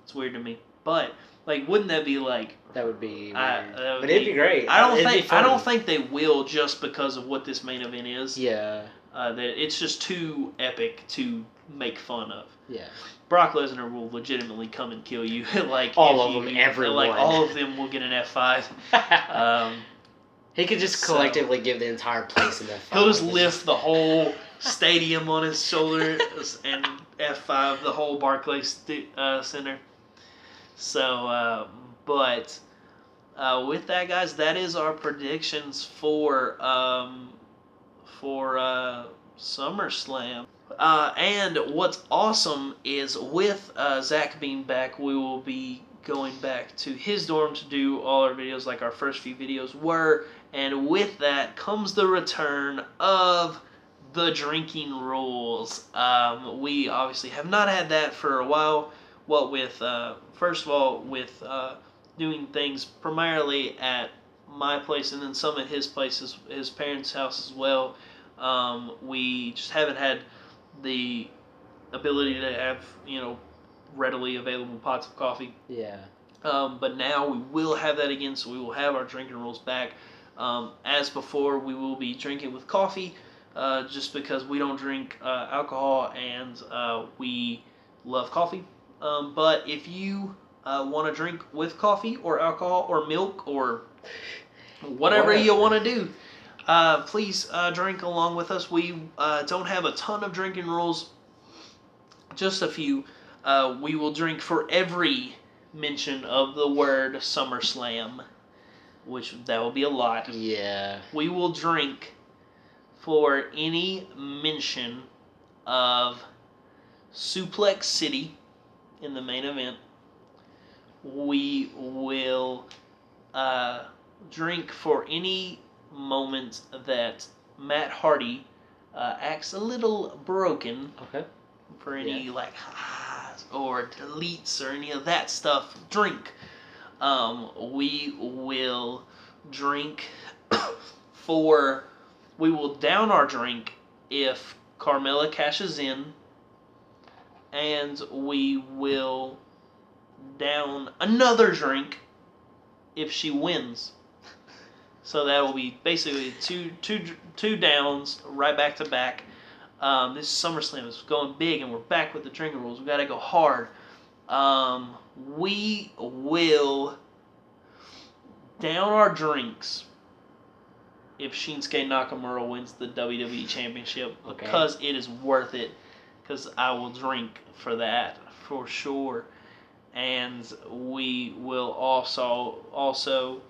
[SPEAKER 2] It's weird to me, but wouldn't that be like?
[SPEAKER 1] That would be.
[SPEAKER 2] But
[SPEAKER 1] it'd be great.
[SPEAKER 2] I don't think they will just because of what this main event is.
[SPEAKER 1] Yeah.
[SPEAKER 2] That it's just too epic to make fun of.
[SPEAKER 1] Yeah.
[SPEAKER 2] Brock Lesnar will legitimately come and kill you.
[SPEAKER 1] All of them, everyone.
[SPEAKER 2] All of them will get an F5.
[SPEAKER 1] He could just collectively give the entire place an F5.
[SPEAKER 2] He'll just lift the whole stadium on his shoulders and F5 the whole Barclays Center. So, with that, guys, that is our predictions for SummerSlam. And what's awesome is with Zach being back, we will be going back to his dorm to do all our videos like our first few videos were. And with that comes the return of the drinking rules. We obviously have not had that for a while. What with, first of all, with doing things primarily at my place and then some at his place, his parents' house as well. We just haven't had the ability to have, readily available pots of coffee.
[SPEAKER 1] Yeah.
[SPEAKER 2] But now we will have that again, so we will have our drinking rules back. As before, we will be drinking with coffee. just because we don't drink alcohol and we love coffee. But if you want to drink with coffee or alcohol or milk or whatever you want to do, please drink along with us. We don't have a ton of drinking rules, just a few. We will drink for every mention of the word SummerSlam, which that will be a lot.
[SPEAKER 1] Yeah.
[SPEAKER 2] We will drink for any mention of Suplex City in the main event. We will drink for any moment that Matt Hardy acts a little broken.
[SPEAKER 1] Okay.
[SPEAKER 2] For any like highs or deletes or any of that stuff. Drink. We will drink for. We will down our drink if Carmella cashes in, and we will down another drink if she wins. So that will be basically two downs right back to back. This SummerSlam is going big, and we're back with the drinking rules. We got to go hard. We will down our drinks if Shinsuke Nakamura wins the WWE Championship, because it is worth it. Because I will drink for that for sure, and we will also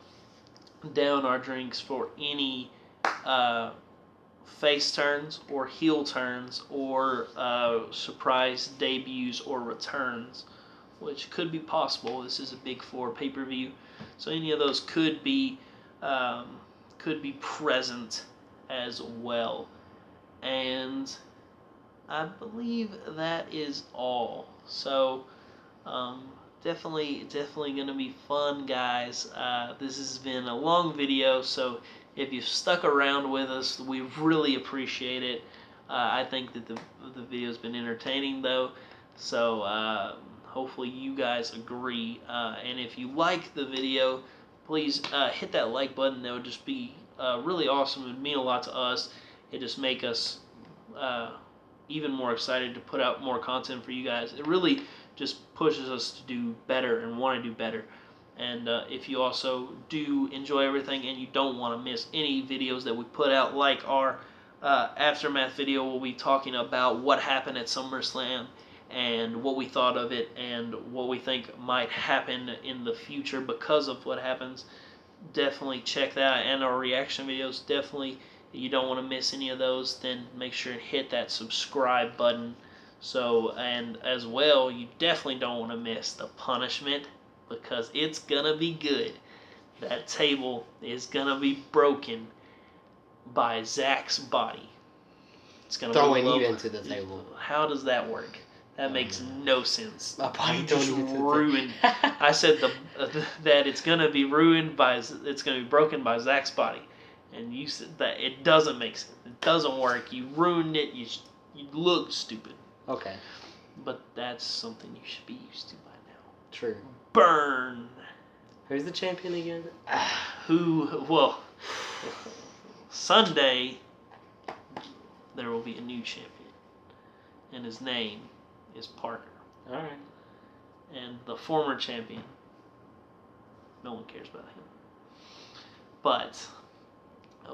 [SPEAKER 2] down our drinks for any face turns or heel turns or surprise debuts or returns, which could be possible. This is a Big Four pay-per-view, so any of those could be present as well. And I believe that is all. So definitely going to be fun, guys. This has been a long video, so if you've stuck around with us, we really appreciate it. I think that the video's been entertaining, though, so hopefully you guys agree. And if you like the video, please hit that like button. That would just be really awesome. It would mean a lot to us. It just make us even more excited to put out more content for you guys. It really just pushes us to do better and want to do better. And if you also do enjoy everything and you don't want to miss any videos that we put out, like our Aftermath video, we'll be talking about what happened at SummerSlam and what we thought of it and what we think might happen in the future because of what happens. Definitely check that out. And our reaction videos, definitely, if you don't want to miss any of those, then make sure and hit that subscribe button. So, and as well, you definitely don't want to miss the punishment, because it's gonna be good. That table is gonna be broken by Zach's body. It's gonna
[SPEAKER 1] throwing you into the table.
[SPEAKER 2] How does that work? That makes no sense.
[SPEAKER 1] My body
[SPEAKER 2] You just
[SPEAKER 1] throwing you into
[SPEAKER 2] ruined. I said that it's gonna be ruined by. It's gonna be broken by Zach's body, and you said that it doesn't make sense. It doesn't work. You ruined it. You look stupid.
[SPEAKER 1] Okay.
[SPEAKER 2] But that's something you should be used to by now.
[SPEAKER 1] True.
[SPEAKER 2] Burn.
[SPEAKER 1] Who's the champion again?
[SPEAKER 2] Well, Sunday there will be a new champion, and his name is Parker.
[SPEAKER 1] All right.
[SPEAKER 2] And the former champion, no one cares about him. But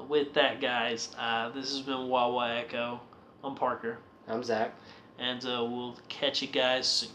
[SPEAKER 2] with that, guys, this has been Wawa Echo. I'm Parker.
[SPEAKER 1] I'm Zach.
[SPEAKER 2] And we'll catch you guys soon.